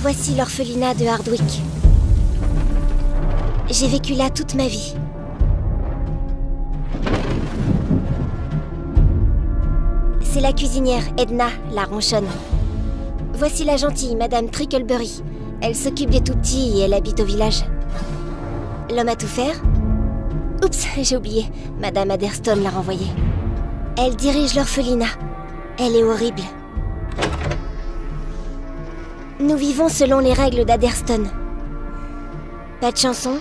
Voici l'orphelinat de Hardwick. J'ai vécu là toute ma vie. C'est la cuisinière, Edna, la ronchonne. Voici la gentille, Madame Trickleberry. Elle s'occupe des tout-petits et elle habite au village. L'homme à tout faire? Oups, j'ai oublié. Madame Adderstone l'a renvoyée. Elle dirige l'orphelinat. Elle est horrible. Nous vivons selon les règles d'Adderstone. Pas de chansons,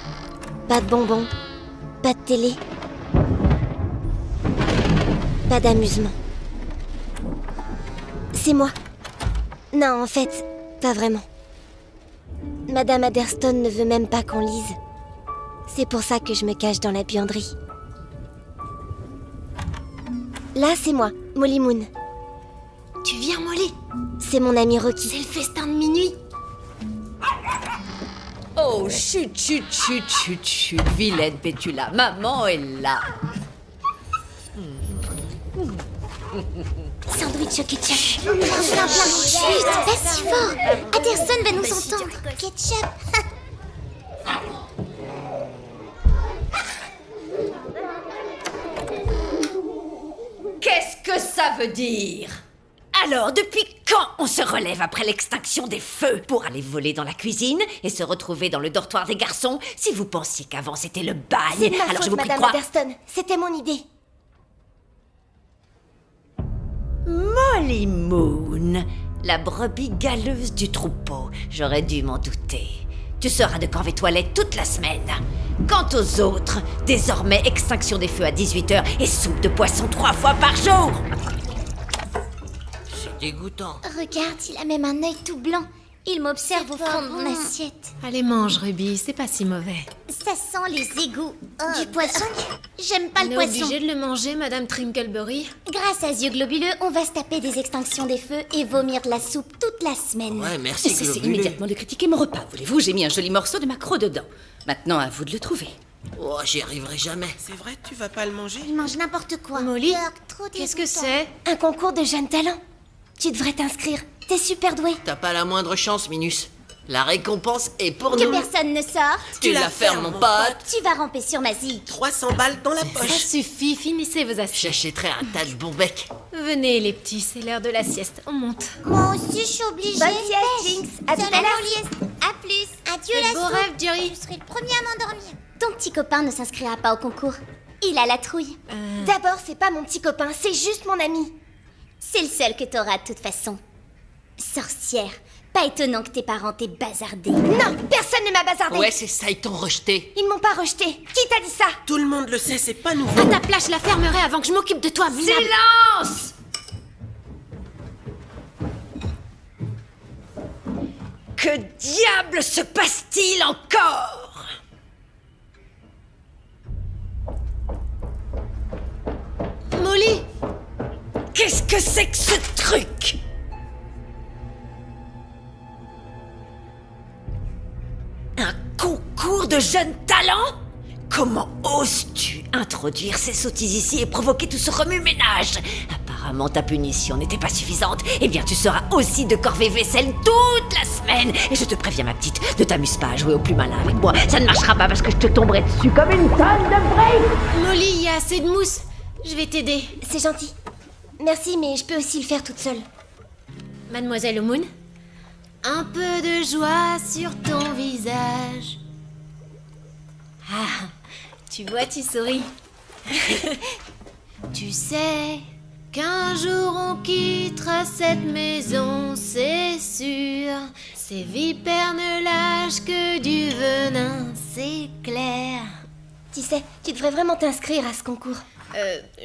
pas de bonbons, pas de télé, pas d'amusement. C'est moi. Non, en fait, pas vraiment. Madame Adderstone ne veut même pas qu'on lise. C'est pour ça que je me cache dans la buanderie. Là, c'est moi, Molly Moon. Tu viens, Molly? C'est mon ami Rocky. C'est le festin de minuit. Oh, chut, chut, chut, chut, chut, vilaine Pétula, maman est là. Sandwich au ketchup. Plein. Chut, pas si fort. Adderstone va nous entendre. Ketchup. Qu'est-ce que ça veut dire? Alors, depuis quand on se relève après l'extinction des feux pour aller voler dans la cuisine et se retrouver dans le dortoir des garçons? Si vous pensiez qu'avant c'était le bagne, C'est de ma alors faute, je vous prie de Madame croire... Adderstone. C'était mon idée. Molly Moon, la brebis galeuse du troupeau. J'aurais dû m'en douter. Tu seras de corvée toilette toute la semaine. Quant aux autres, désormais extinction des feux à 18h et soupe de poisson 3 fois par jour. C'est dégoûtant. Regarde, il a même un œil tout blanc. Il m'observe au fond de mon assiette. Allez, mange, Ruby, c'est pas si mauvais. Ça sent les égouts. Du poisson? J'aime pas On le est poisson. obligé de le manger, Madame Trinkleberry. Grâce à yeux globuleux, on va se taper des extinctions des feux et vomir de la soupe toute la semaine. Ouais, merci, Cessez Globuleux. immédiatement de critiquer mon repas, voulez-vous? J'ai mis un joli morceau de maquereau dedans. Maintenant, à vous de le trouver. Oh, j'y arriverai jamais. C'est vrai, tu vas pas le manger? Il mange n'importe quoi. Molly, Yuck, trop qu'est-ce que dégoûtant. c'est? Un concours de jeunes talents. Tu devrais t'inscrire. T'es super doué. T'as pas la moindre chance, Minus. La récompense est pour Que nous. personne ne sorte. Tu la fermes, mon pote. Tu vas ramper sur ma zik. 300 balles dans la Ça poche. suffit, finissez vos assiettes. J'achèterai un tas de bon bec. Venez, les petits, c'est l'heure de la sieste. On monte. Moi aussi, je suis obligée. Bonne sieste, Jinx. À tout à l'heure. À plus. Adieu, Faites la beau soupe. rêve, Jerry. Je serai le premier à m'endormir. Ton petit copain ne s'inscrira pas au concours. Il a la trouille. D'abord, c'est pas mon petit copain, c'est juste mon ami. C'est le seul que t'auras de toute façon. Sorcière. Pas étonnant que tes parents t'aient bazardé. Non, personne ne m'a bazardé. Ouais, c'est ça, ils t'ont rejeté. Ils m'ont pas rejeté. Qui t'a dit ça? Tout le monde le sait, c'est pas nouveau. À ta place, je la fermerai avant que je m'occupe de toi, minable. Silence! Que diable se passe-t-il encore? Molly! Qu'est-ce que c'est que ce truc? Un concours de jeunes talents? Comment oses-tu introduire ces sottises ici et provoquer tout ce remue-ménage? Apparemment, ta punition n'était pas suffisante. Eh bien, tu seras aussi de corvée vaisselle toute la semaine. Et je te préviens, ma petite, ne t'amuse pas à jouer au plus malin avec moi. Ça ne marchera pas parce que je te tomberai dessus comme une tonne de briques. Molly, il y a assez de mousse. Je vais t'aider. C'est gentil. Merci, mais je peux aussi le faire toute seule. Mademoiselle Moon, un peu de joie sur ton visage. Ah, tu vois, tu souris. Tu sais qu'un jour on quittera cette maison, c'est sûr. Ces vipères ne lâchent que du venin, c'est clair. Tu sais, tu devrais vraiment t'inscrire à ce concours.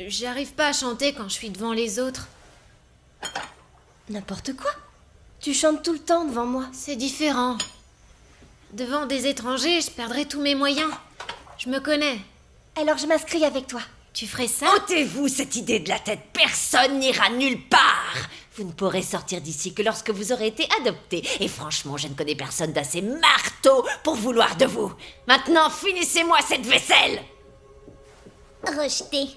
J'arrive pas à chanter quand je suis devant les autres. N'importe quoi. Tu chantes tout le temps devant moi. C'est différent. Devant des étrangers, je perdrais tous mes moyens. Je me connais. Alors je m'inscris avec toi. Tu ferais ça? Ôtez-vous cette idée de la tête. Personne n'ira nulle part. Vous ne pourrez sortir d'ici que lorsque vous aurez été adopté. Et franchement, je ne connais personne d'assez marteau pour vouloir de vous. Maintenant, finissez-moi cette vaisselle. Rejeté.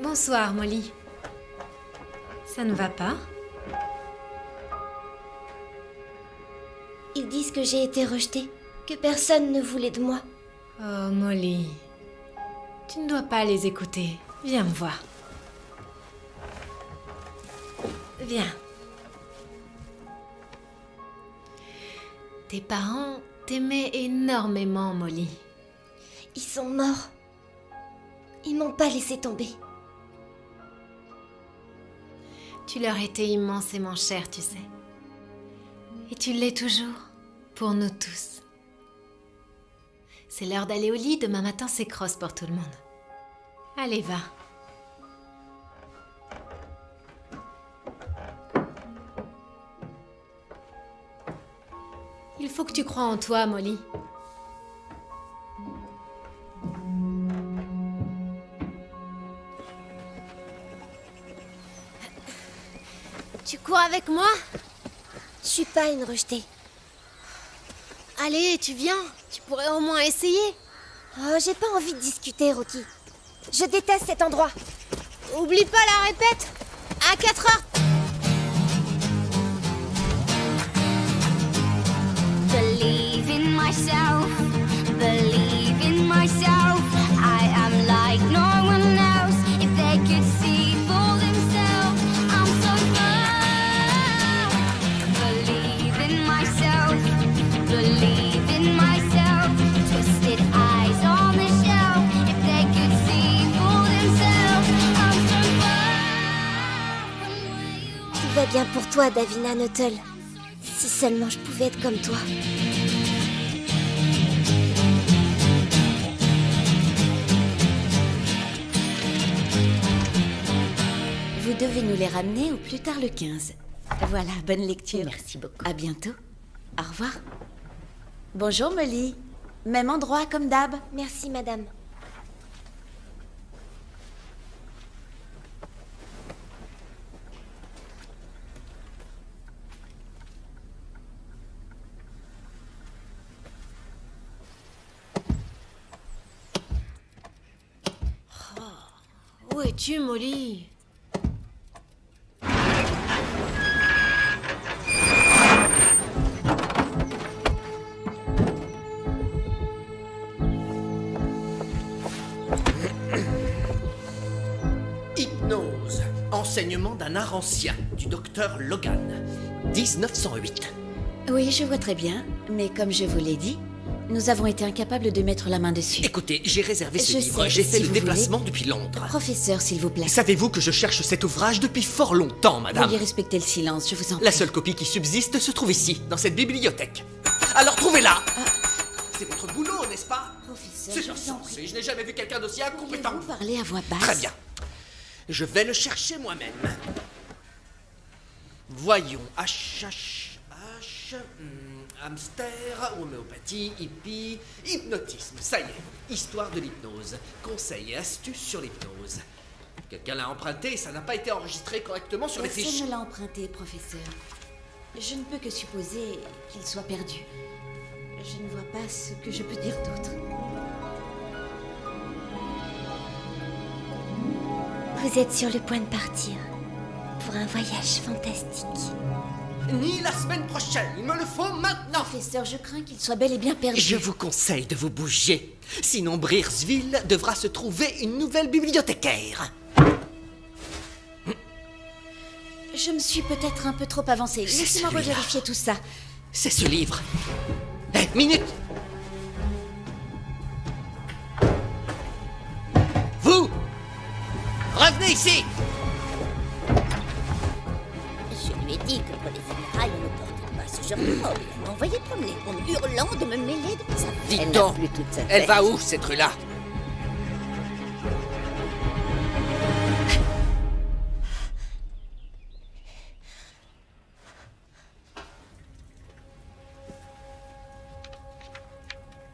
Bonsoir, Molly. Ça ne va pas? Ils disent que j'ai été rejetée, que personne ne voulait de moi. Oh, Molly. Tu ne dois pas les écouter. Viens me voir. Viens. Tes parents t'aimaient énormément, Molly. Ils sont morts. Ils m'ont pas laissé tomber. Tu leur étais immensément cher, tu sais. Et tu l'es toujours, pour nous tous. C'est l'heure d'aller au lit, demain matin c'est cross pour tout le monde. Allez, va. Il faut que tu crois en toi, Molly. Tu cours avec moi? Je suis pas une rejetée. Allez, tu viens. Tu pourrais au moins essayer. Oh, j'ai pas envie de discuter, Rocky. Je déteste cet endroit. Oublie pas la répète. À 4 heures. Believe in myself, believe in myself. I am like no one else. If they could see for themselves, I'm so proud. Believe in myself, believe in myself. Twisted eyes on the shelf. If they could see for themselves, I'm so proud. Tout va bien pour toi, Davina Nuttall. Si seulement je pouvais être comme toi. Vous devez nous les ramener au plus tard le 15. Voilà, bonne lecture. Merci beaucoup. À bientôt. Au revoir. Bonjour Molly. Même endroit comme d'hab. Merci, madame. Où es-tu, Molly? Hypnose. Enseignement d'un art ancien, du docteur Logan. 1908. Oui, je vois très bien. Mais comme je vous l'ai dit, nous avons été incapables de mettre la main dessus. Écoutez, j'ai réservé ce Je livre. sais, J'ai fait si le vous déplacement voulez. depuis Londres. Professeur, s'il vous plaît. Savez-vous que je cherche cet ouvrage depuis fort longtemps, madame? Veuillez respecter le silence, je vous en prie. La seule copie qui subsiste se trouve ici, dans cette bibliothèque. Alors trouvez-la. C'est votre boulot, n'est-ce pas? Professeur, C'est je vous en prie. insensé, je n'ai jamais vu quelqu'un d'aussi incompétent. Vous parlez à voix basse. Très bien. Je vais le chercher moi-même. Voyons. Hamster, homéopathie, hippie, hypnotisme. Ça y est. Histoire de l'hypnose. Conseils et astuces sur l'hypnose. Quelqu'un l'a emprunté et ça n'a pas été enregistré correctement sur les fiches. Personne ne l'a emprunté, professeur. Je ne peux que supposer qu'il soit perdu. Je ne vois pas ce que je peux dire d'autre. Vous êtes sur le point de partir pour un voyage fantastique. Ni la semaine prochaine, il me le faut maintenant. Professeur, je crains qu'il soit bel et bien perdu. Je vous conseille de vous bouger. Sinon, Breersville devra se trouver une nouvelle bibliothécaire. Je me suis peut-être un peu trop avancée. C'est Laissez-moi celui-là. revérifier tout ça. C'est ce livre. Hé, minute. Vous revenez ici. Je lui ai dit que pour les funérailles, on ne portait pas ce genre de robe. Elle m'a envoyé promener en me hurlant de me mêler de sa Dites Elle donc, n'a plus toute sa elle tête. va où, cette rue-là?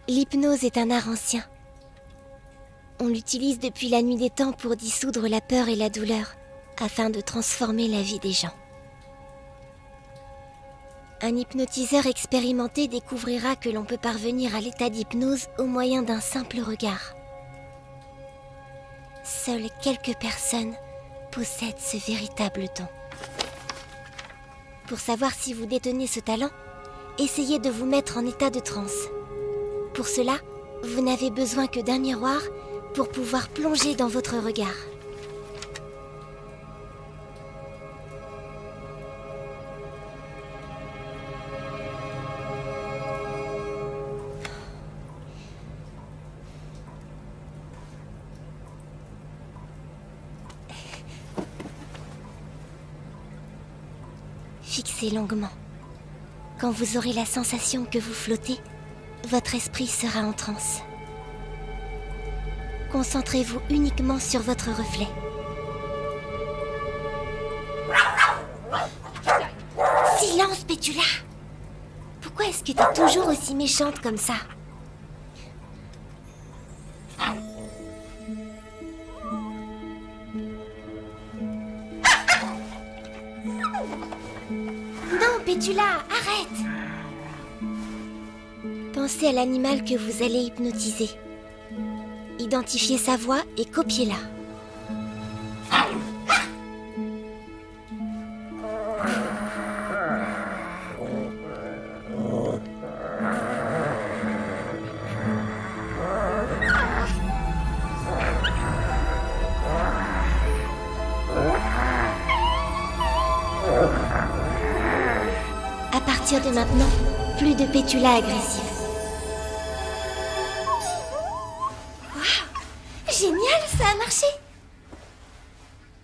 L'hypnose est un art ancien. On l'utilise depuis la nuit des temps pour dissoudre la peur et la douleur, afin de transformer la vie des gens. Un hypnotiseur expérimenté découvrira que l'on peut parvenir à l'état d'hypnose au moyen d'un simple regard. Seules quelques personnes possèdent ce véritable don. Pour savoir si vous détenez ce talent, essayez de vous mettre en état de transe. Pour cela, vous n'avez besoin que d'un miroir pour pouvoir plonger dans votre regard. Fixez longuement. Quand vous aurez la sensation que vous flottez, votre esprit sera en transe. Concentrez-vous uniquement sur votre reflet. Silence, Pétula! Pourquoi est-ce que t'es toujours aussi méchante comme ça? Non, Pétula, arrête! Pensez à l'animal que vous allez hypnotiser. Identifiez sa voix et copiez-la. À partir de maintenant, plus de Pétula agressive. Génial, ça a marché!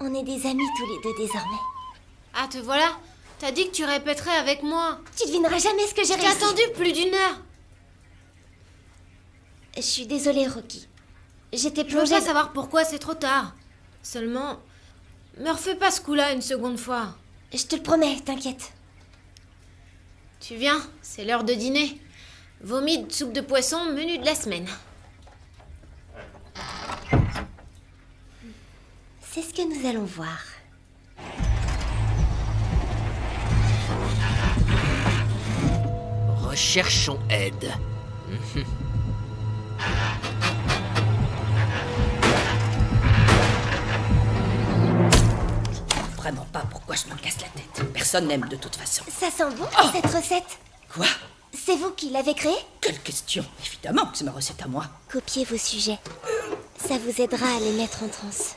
On est des amis tous les deux désormais. Ah, te voilà? T'as dit que tu répéterais avec moi. Tu devineras jamais ce que j'ai J'ai réussi. attendu plus d'une heure. Je suis désolée, Rocky. J'étais Je veux plongée... pas savoir pourquoi, c'est trop tard. Seulement, me refais pas ce coup-là une seconde fois. Je te le promets, t'inquiète. Tu viens, c'est l'heure de dîner. Vomi de soupe de poisson, menu de la semaine. C'est ce que nous allons voir. Recherchons aide. Vraiment pas pourquoi je me casse la tête. Personne n'aime de toute façon. Ça sent bon, cette recette? Quoi? C'est vous qui l'avez créée? Quelle question? Évidemment que c'est ma recette à moi. Copiez vos sujets. Ça vous aidera à les mettre en transe.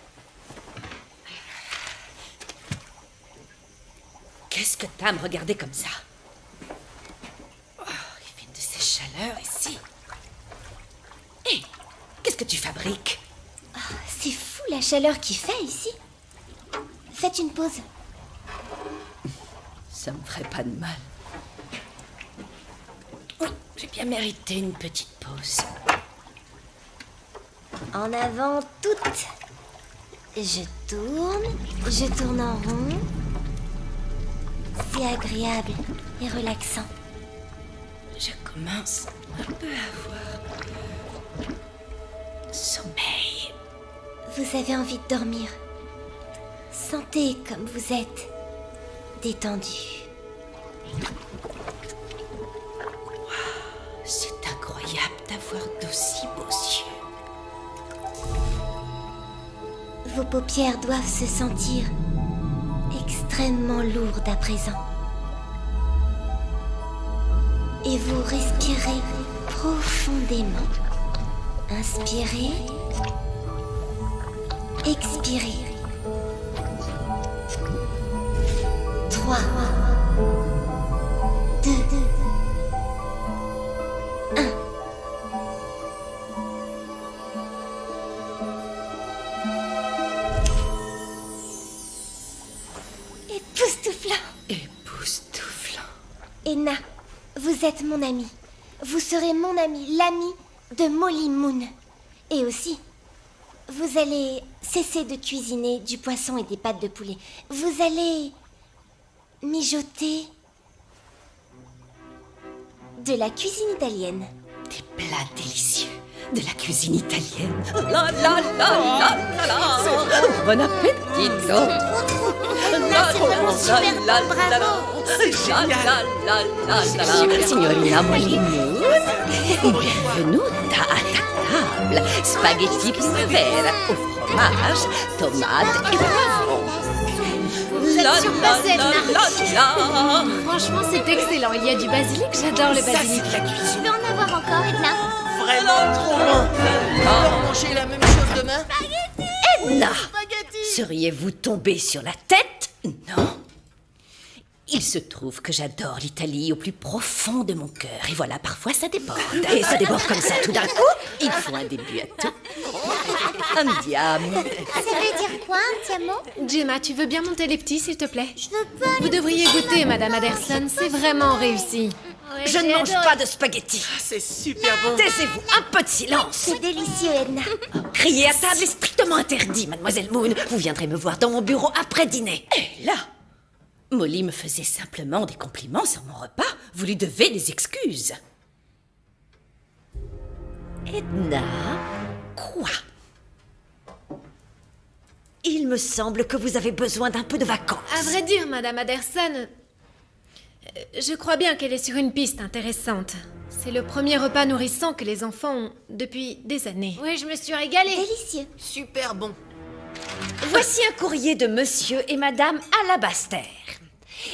Qu'est-ce que t'as à me regarder comme ça? Oh, il fait de ces chaleurs ici. Hé, qu'est-ce que tu fabriques? C'est fou la chaleur qu'il fait ici. Faites une pause. Ça me ferait pas de mal. Oui, j'ai bien mérité une petite pause. En avant toutes. Je tourne en rond. C'est agréable et relaxant. Je commence un peu à avoir sommeil. Vous avez envie de dormir. Sentez comme vous êtes détendu. C'est incroyable d'avoir d'aussi beaux yeux. Vos paupières doivent se sentir extrêmement lourdes à présent. Et vous respirez profondément. Inspirez. Expirez. 3, 2, 1. Époustouflant. Époustouflant. Edna, vous êtes mon amie. Vous serez mon amie, l'amie de Molly Moon. Et aussi, vous allez cesser de cuisiner du poisson et des pâtes de poulet. Vous allez mijoter de la cuisine italienne. Des plats délicieux de la cuisine italienne. La la la la la la. Bon appétit. Signorina Molly Moon, bienvenue à ta table. Spaghetti primavera au fromage, tomates et poivrons. Vous êtes surpassée, Edna. la. Franchement, c'est excellent. Il y a du basilic, j'adore le basilic. Je peux en avoir encore, Edna? Vraiment trop bon. On va manger la même chose demain? Edna, seriez-vous tombée sur la tête? Non. Il se trouve que j'adore l'Italie au plus profond de mon cœur. Et voilà, parfois ça déborde. Et ça déborde comme ça tout d'un coup. Il faut un début à tout. Andiamo. Ça veut dire quoi, Andiamo? Gemma, tu veux bien monter les petits, s'il te plaît? Je veux pas. Vous devriez goûter, Madame Anderson. C'est vraiment réussi. Je ne mange pas de spaghettis. C'est super bon. Taisez-vous, un peu de silence. C'est délicieux, Edna. Crier à table est strictement interdit, Mademoiselle Moon. Vous viendrez me voir dans mon bureau après dîner. Et là, Molly me faisait simplement des compliments sur mon repas. Vous lui devez des excuses. Edna, quoi? Il me semble que vous avez besoin d'un peu de vacances. À vrai dire, Madame Anderson, je crois bien qu'elle est sur une piste intéressante. C'est le premier repas nourrissant que les enfants ont depuis des années. Oui, je me suis régalée. Délicieux. Super bon. Voici un courrier de Monsieur et Madame Alabaster.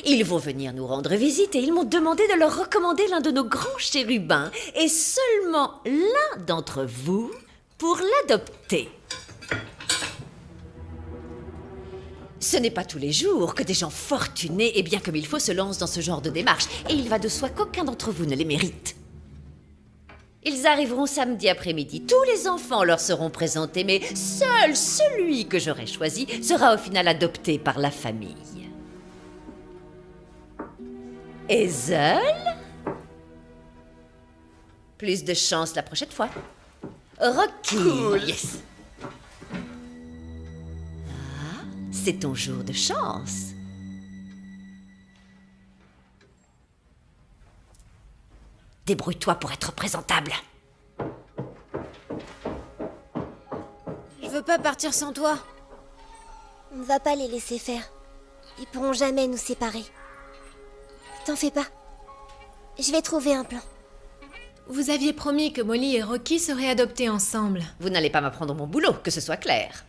Ils vont venir nous rendre visite et ils m'ont demandé de leur recommander l'un de nos grands chérubins et seulement l'un d'entre vous pour l'adopter. Ce n'est pas tous les jours que des gens fortunés et bien comme il faut se lancent dans ce genre de démarche et il va de soi qu'aucun d'entre vous ne les mérite. Ils arriveront samedi après-midi. Tous les enfants leur seront présentés, mais seul celui que j'aurai choisi sera au final adopté par la famille. Hazel? Plus de chance la prochaine fois. Rocky. Yes. Ah, c'est ton jour de chance. Débrouille-toi pour être présentable. Je veux pas partir sans toi. On ne va pas les laisser faire. Ils pourront jamais nous séparer. T'en fais pas. Je vais trouver un plan. Vous aviez promis que Molly et Rocky seraient adoptés ensemble. Vous n'allez pas m'apprendre mon boulot, que ce soit clair.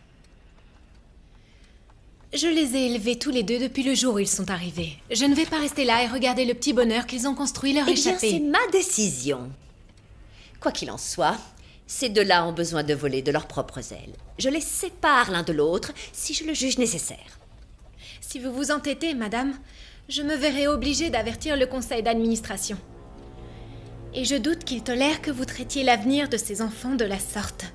Je les ai élevés tous les deux depuis le jour où ils sont arrivés. Je ne vais pas rester là et regarder le petit bonheur qu'ils ont construit leur Eh bien, échappée. c'est ma décision. Quoi qu'il en soit, ces deux-là ont besoin de voler de leurs propres ailes. Je les sépare l'un de l'autre si je le juge nécessaire. Si vous vous entêtez, madame, je me verrai obligée d'avertir le conseil d'administration. Et je doute qu'il tolère que vous traitiez l'avenir de ces enfants de la sorte.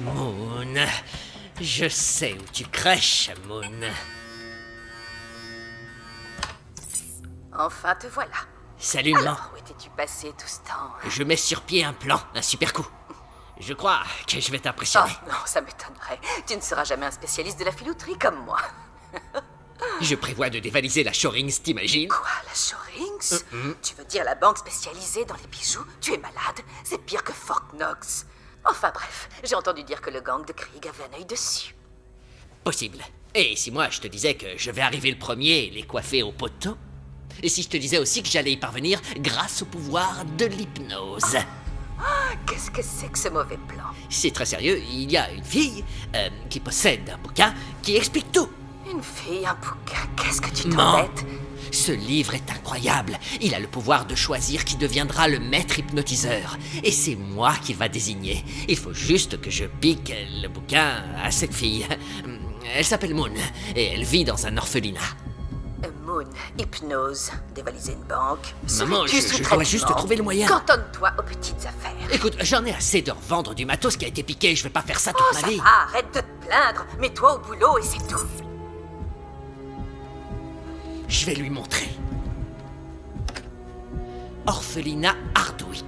Moon, je sais où tu crèches, Moon. Enfin, te voilà. Salut, maman. Où étais-tu passé tout ce temps? Je mets sur pied un plan, un super coup. Je crois que je vais Oh t'impressionner. non, ça m'étonnerait. Tu ne seras jamais un spécialiste de la filouterie comme moi. Je prévois de dévaliser la Shorings, t'imagines? Quoi, la Shorings? Tu veux dire la banque spécialisée dans les bijoux? Tu es malade? C'est pire que Fort Knox. Enfin bref, j'ai entendu dire que le gang de Krieg avait un œil dessus. Possible. Et si moi je te disais que je vais arriver le premier et les coiffer au poteau? Et si je te disais aussi que j'allais y parvenir grâce au pouvoir de l'hypnose? Qu'est-ce que c'est que ce mauvais plan? C'est très sérieux, il y a une fille qui possède un bouquin qui explique tout. Une fille, un bouquin, qu'est-ce que tu Maman, t'embêtes? ce livre est incroyable. Il a le pouvoir de choisir qui deviendra le maître hypnotiseur. Et c'est moi qu'il va désigner. Il faut juste que je pique le bouquin à cette fille. Elle s'appelle Moon et elle vit dans un orphelinat. Moon, hypnose, dévaliser une banque. Maman, Serais-tu je sous dois traitement? juste trouver le moyen. Cantonne-toi aux petites affaires. Écoute, j'en ai assez de revendre du matos qui a été piqué. Je vais pas faire ça toute Oh, ma ça vie. va, arrête de te plaindre. Mets-toi au boulot et c'est tout. Je vais lui montrer. Orphelinat Hardwick.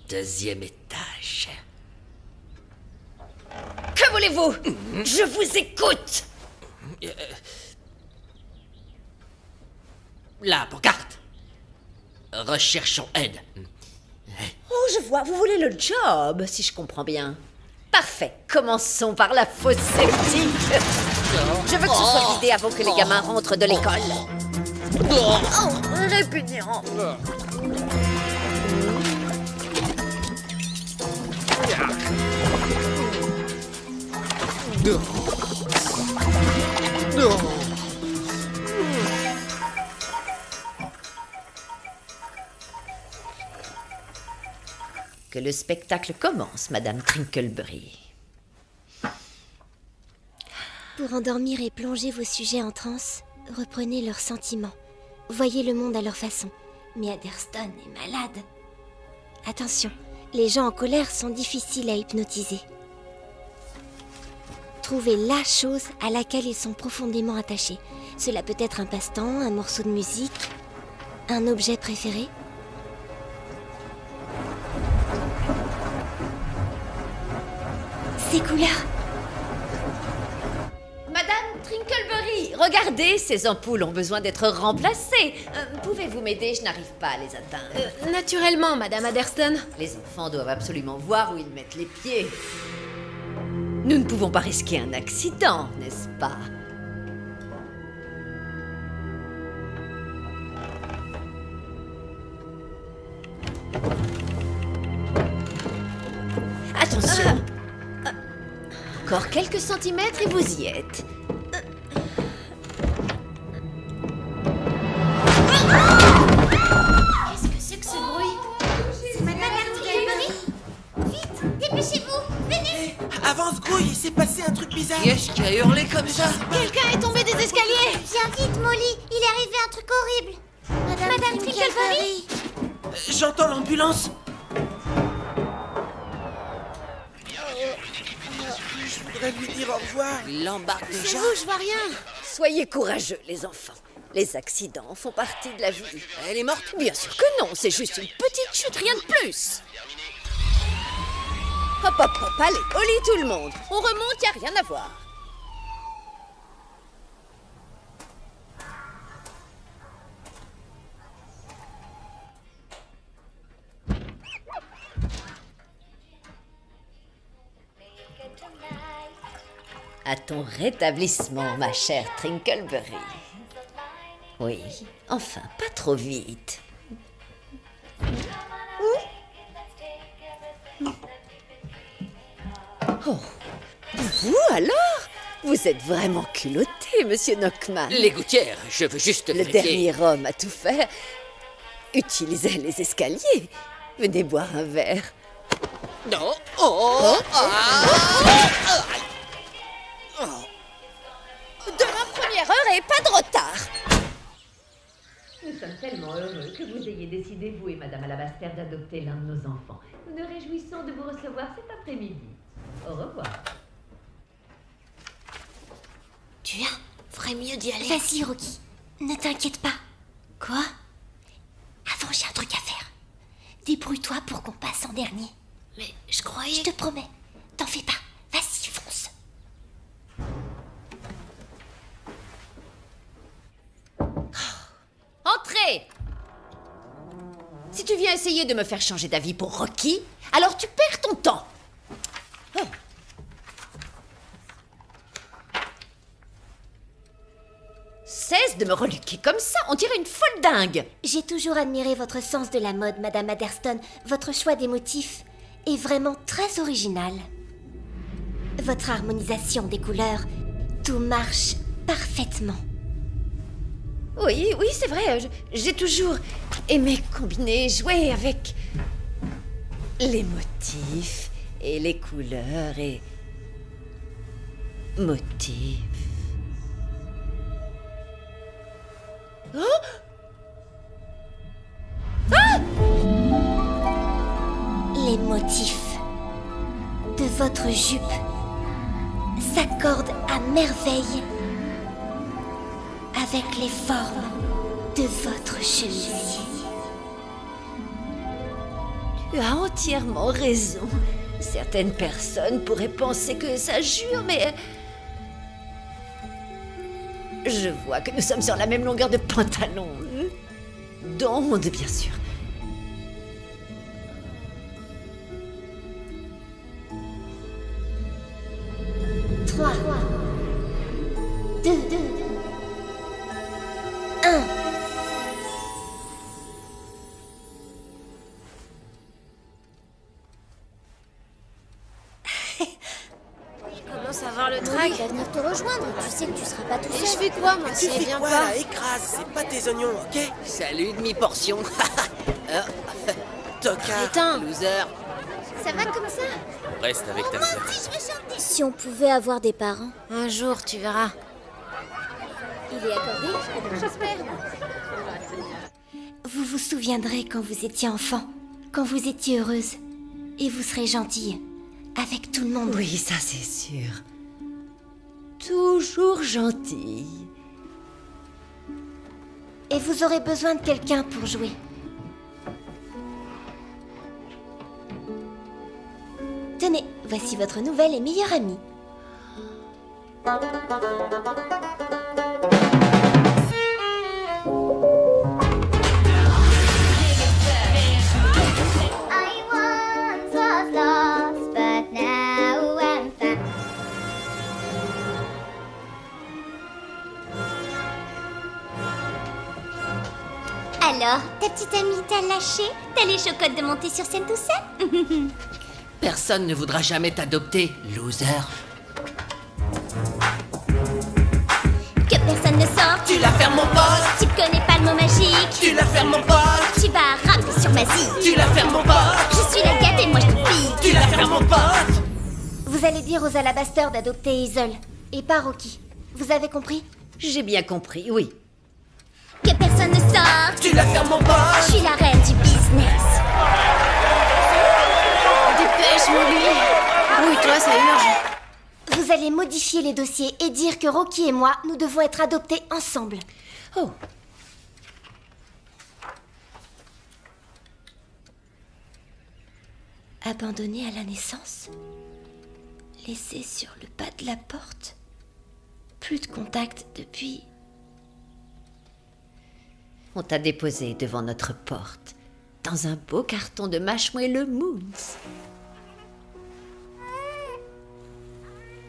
2e étage. Que voulez-vous? Je vous écoute. La pancarte. Recherchons aide. Oh, je vois, vous voulez le job, si je comprends bien. Parfait, commençons par la fosse septique. Je veux que ce soit vidé avant que les gamins rentrent de l'école. Oh, répugnant. Que le spectacle commence, Madame Trinkleberry. Pour endormir et plonger vos sujets en transe, reprenez leurs sentiments. Voyez le monde à leur façon. Mais Adderston est malade. Attention, les gens en colère sont difficiles à hypnotiser. Trouvez la chose à laquelle ils sont profondément attachés. Cela peut être un passe-temps, un morceau de musique, un objet préféré. Ces couleurs. Madame Trinkleberry, regardez, ces ampoules ont besoin d'être remplacées. Pouvez-vous m'aider? Je n'arrive pas à les atteindre. Naturellement, Madame Adderston. Les enfants doivent absolument voir où ils mettent les pieds. Nous ne pouvons pas risquer un accident, n'est-ce pas? Attention. Encore quelques centimètres et vous y êtes. Qu'est-ce que c'est que ce bruit? C'est Madame Trickleberry. Vite, dépêchez-vous, venez. Avance, grouille, il s'est passé un truc bizarre. Qui est-ce qui a hurlé comme ça? Quelqu'un est tombé des escaliers. Viens vite, Molly, il est arrivé un truc horrible. Madame Trickleberry. J'entends l'ambulance. Je voudrais lui dire au revoir. Il l'embarque déjà. Je vois rien. Soyez courageux, les enfants. Les accidents font partie de la vie. Elle est morte? Bien sûr que non, c'est juste une petite chute, rien de plus. Hop, hop, hop, allez, au lit tout le monde. On remonte, y a rien à voir. À ton rétablissement, ma chère Trinkleberry. Oui, enfin, pas trop vite. Oh, vous alors? Vous êtes vraiment culotté, monsieur Knockman. Les gouttières, je veux juste Le vérifier. dernier homme à tout faire utilisait les escaliers. Venez boire un verre. Non. Oh. De ma première heure et pas de retard. Nous sommes tellement heureux que vous ayez décidé, vous et Madame Alabaster, d'adopter l'un de nos enfants. Nous nous réjouissons de vous recevoir cet après-midi. Au revoir. Tu viens? Ferait mieux d'y aller. Vas-y, Rocky. Ne t'inquiète pas. Quoi? Avant, j'ai un truc à faire. Débrouille-toi pour qu'on passe en dernier. Mais je croyais... Je te promets. T'en fais pas. Vas-y, fonce. Entrez! Si tu viens essayer de me faire changer d'avis pour Rocky, alors tu perds ton temps. Oh. Cesse de me reluquer comme ça, on dirait une folle dingue. J'ai toujours admiré votre sens de la mode, Madame Adderston. Votre choix des motifs est vraiment très original. Votre harmonisation des couleurs, tout marche parfaitement. Oui, oui, c'est vrai, j'ai toujours aimé combiner, jouer avec les motifs et les couleurs et motifs. Les motifs de votre jupe s'accordent à merveille avec les formes de votre chemisier. Tu as entièrement raison. Certaines personnes pourraient penser que ça jure, mais... Je vois que nous sommes sur la même longueur de pantalon. D'onde, bien sûr. Trois, deux, un. Commence à voir le trac. Il va venir te rejoindre. Tu sais que tu seras pas tout Et je seul. fais quoi, moi, Tu si elle fais vient quoi pas? là? Écrase, c'est pas tes oignons, ok? Salut, demi-portion. Tocard. Putain, Loser. Ça va comme ça? Reste avec ta sœur. Si on pouvait avoir des parents. un jour, tu verras. Il est accordé? J'espère. Vous vous souviendrez quand vous étiez enfant, quand vous étiez heureuse. Et vous serez gentille. Avec tout le monde. Oui, ça c'est sûr. Toujours gentille. Et vous aurez besoin de quelqu'un pour jouer. Tenez, voici votre nouvelle et meilleure amie. I once was lost, but now I'm found. Alors, ta petite amie t'a lâché? T'as les chocottes de monter sur scène tout seul? Personne ne voudra jamais t'adopter, loser. Que personne ne sorte. Tu la fermes, mon pote! Tu connais pas le mot magique. Tu la fermes, mon pote! Tu vas rapper sur ma zie. Tu la fermes, mon pote! Je suis la gâte et moi je te pique. Tu la fermes, mon pote! Vous allez dire aux Alabasters d'adopter Hazel. Et pas Rocky. Vous avez compris? J'ai bien compris, oui. Que personne ne sorte. Tu la fermes, mon Je pote! suis la reine du business. Dépêche, Molly. Oui, toi, ça urge. Vous allez modifier les dossiers et dire que Rocky et moi, nous devons être adoptés ensemble. Oh, Abandonné à la naissance? Laissé sur le pas de la porte? Plus de contact depuis... on t'a déposé devant notre porte, dans un beau carton de Marshmallow Moons.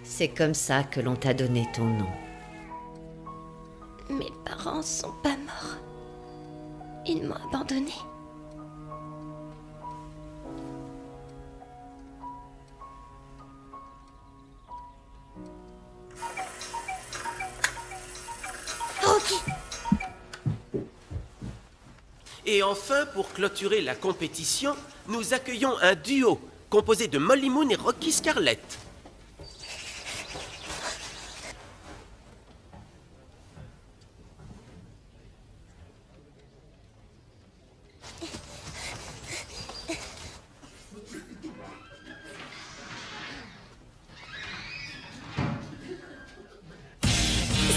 C'est comme ça que l'on t'a donné ton nom. Mes parents sont pas morts. Ils m'ont abandonnée. Rocky! Et enfin, pour clôturer la compétition, nous accueillons un duo composé de Molly Moon et Rocky Scarlett.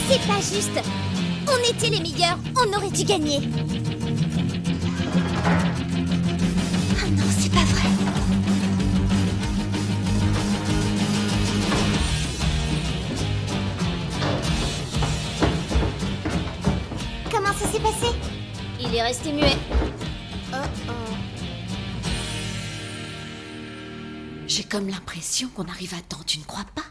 C'est pas juste. On était les meilleurs. On aurait dû gagner. Ah non, c'est pas vrai. Comment ça s'est passé? Il est resté muet. J'ai comme l'impression qu'on arrive à temps, tu ne crois pas?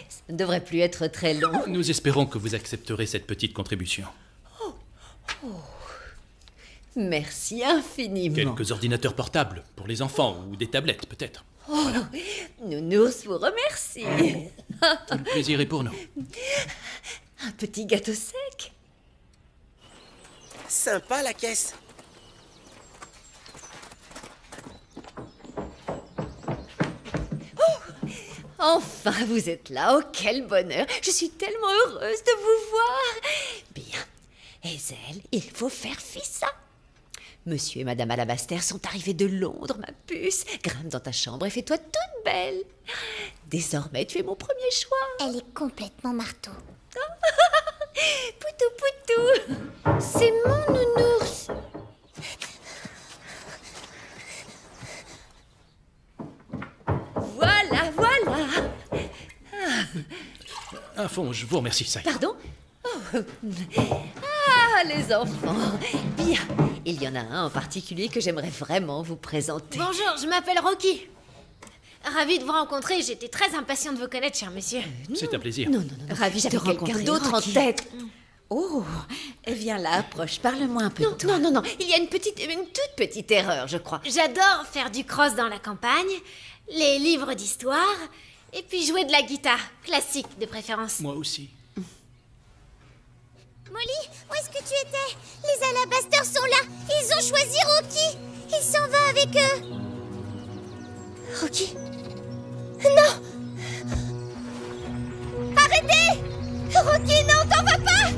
Ça ne devrait plus être très long. Nous espérons que vous accepterez cette petite contribution. Merci infiniment. Quelques ordinateurs portables pour les enfants ou des tablettes peut-être. Nounours vous remercie. Tout le plaisir est pour nous. Un petit gâteau sec. Sympa la caisse. Enfin, vous êtes là. Oh, quel bonheur. Je suis tellement heureuse de vous voir. Bien. Hazel, il faut faire fi ça. Monsieur et Madame Alabaster sont arrivés de Londres, ma puce. Grimpe dans ta chambre et fais-toi toute belle. Désormais, tu es mon premier choix. Elle est complètement marteau. Poutou, Poutou. C'est mon nounours. Voilà, voilà. À fond, je vous remercie, ça y est. Pardon? Oh. Ah, les enfants. Bien. Il y en a un en particulier que j'aimerais vraiment vous présenter. Bonjour, je m'appelle Rocky. Ravie de vous rencontrer, j'étais très impatient de vous connaître, cher monsieur. C'est un plaisir. Non, non, non. Ravi de quelqu'un rencontrer, d'autre en Rocky. tête. Oh, viens là, approche, parle-moi un peu de toi. Non, non, non, il y a une toute petite erreur, je crois. J'adore faire du cross dans la campagne, les livres d'histoire, et puis jouer de la guitare, classique de préférence. Moi aussi. Molly, où est-ce que tu étais? Les alabasters sont là. Ils ont choisi Rocky. Il s'en va avec eux. Rocky? Non! Arrêtez! Rocky, non, t'en vas pas!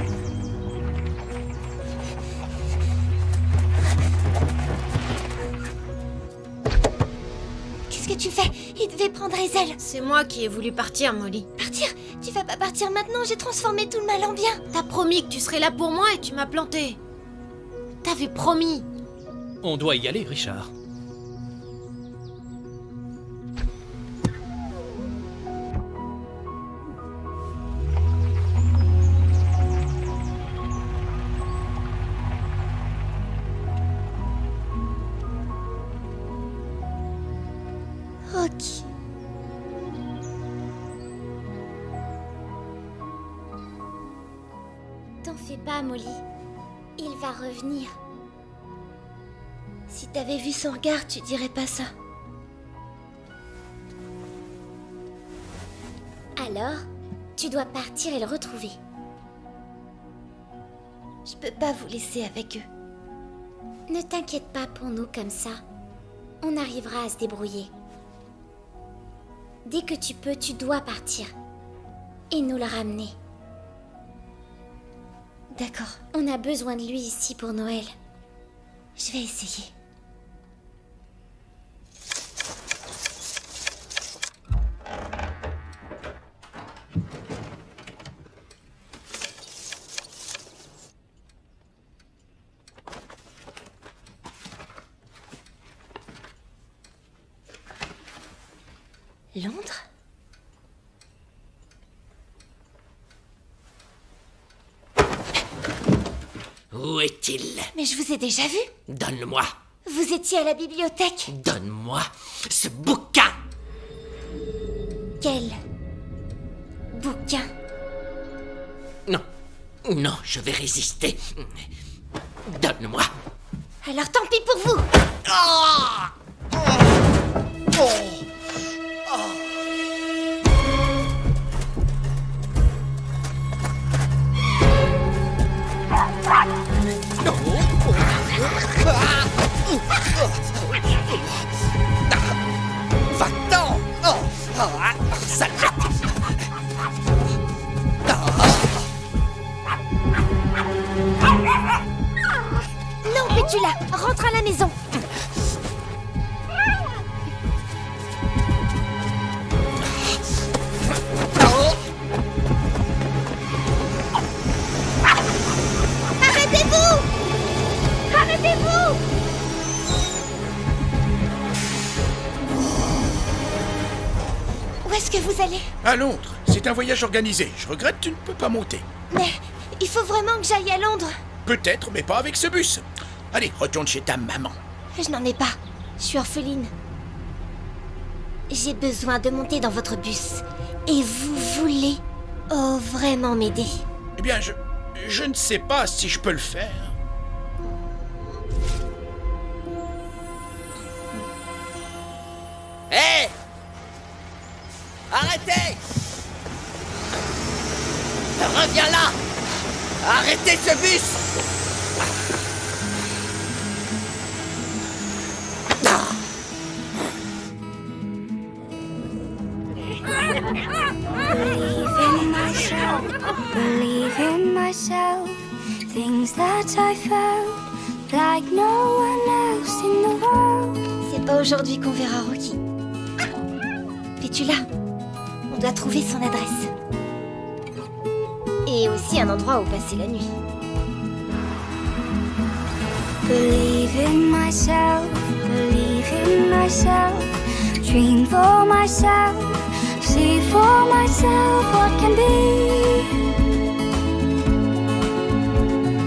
Qu'est-ce que tu fais? Il devait prendre les ailes. C'est moi qui ai voulu partir, Molly. Partir? Tu vas pas partir maintenant, j'ai transformé tout le mal en bien. T'as promis que tu serais là pour moi et tu m'as planté. T'avais promis. On doit y aller, Richard. Rocky. T'en fais pas, Molly. Il va revenir. Si t'avais vu son regard, tu dirais pas ça. Alors, tu dois partir et le retrouver. Je peux pas vous laisser avec eux. Ne t'inquiète pas pour nous comme ça. On arrivera à se débrouiller. Dès que tu peux, tu dois partir. Et nous le ramener. D'accord. On a besoin de lui ici pour Noël. Je vais essayer. Londres? Où est-il? Mais je vous ai déjà vu. Donne-le-moi. Vous étiez à la bibliothèque. Donne-moi ce bouquin. Quel bouquin? Non. Non, je vais résister. Donne-le-moi. Alors tant pis pour vous. Ah! Va-t'en! Salope! Non, Pétula, rentre à la maison. Arrêtez-vous! Arrêtez-vous! Où est-ce que vous allez? À Londres. C'est un voyage organisé. Je regrette, tu ne peux pas monter. Mais il faut vraiment que j'aille à Londres. Peut-être, mais pas avec ce bus. Allez, retourne chez ta maman. Je n'en ai pas. Je suis orpheline. J'ai besoin de monter dans votre bus. Et vous voulez vraiment m'aider? Eh bien, je ne sais pas si je peux le faire. Hé! Arrêtez! Reviens là! Arrêtez ce bus! Believe in myself, things that I felt like no one else in the world. C'est pas aujourd'hui qu'on verra Rocky. Pétula, on doit trouver son adresse. Et aussi un endroit où passer la nuit. Believe in myself, believe in myself. Dream for myself, see for myself what can be.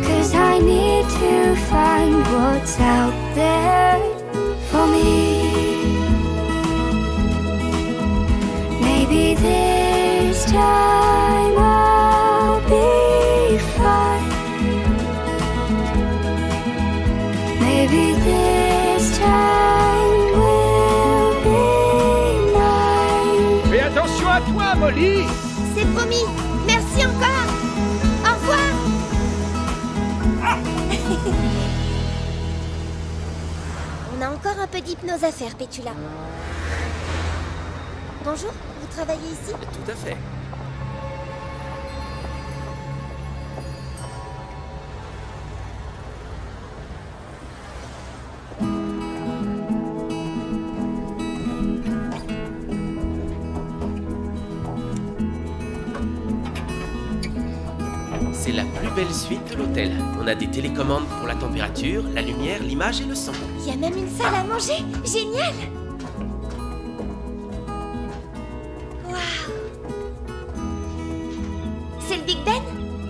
'Cause I need to find what's out there for me. Maybe this time I'll be fine. Maybe this time will be mine. Fais attention à toi, Molly. C'est promis. Merci encore. Au revoir. On a encore un peu d'hypnose à faire, Pétula. Bonjour, vous travaillez ici? Tout à fait. C'est la plus belle suite de l'hôtel. On a des télécommandes pour la température, la lumière, l'image et le son. Il y a même une salle à manger. Génial. C'est le Big Ben?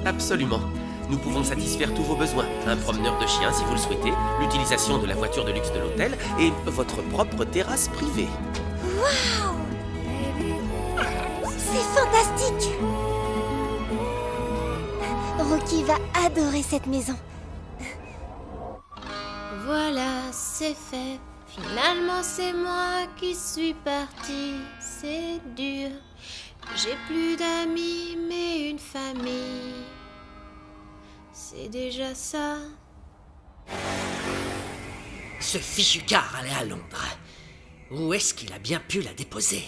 Absolument. Nous pouvons satisfaire tous vos besoins. Un promeneur de chiens si vous le souhaitez, l'utilisation de la voiture de luxe de l'hôtel et votre propre terrasse privée. Waouh! C'est fantastique! Rocky va adorer cette maison. Voilà, c'est fait. Finalement, c'est moi qui suis partie. C'est dur. J'ai plus d'amis, mais une famille. C'est déjà ça. Ce fichu car allait à Londres. Où est-ce qu'il a bien pu la déposer?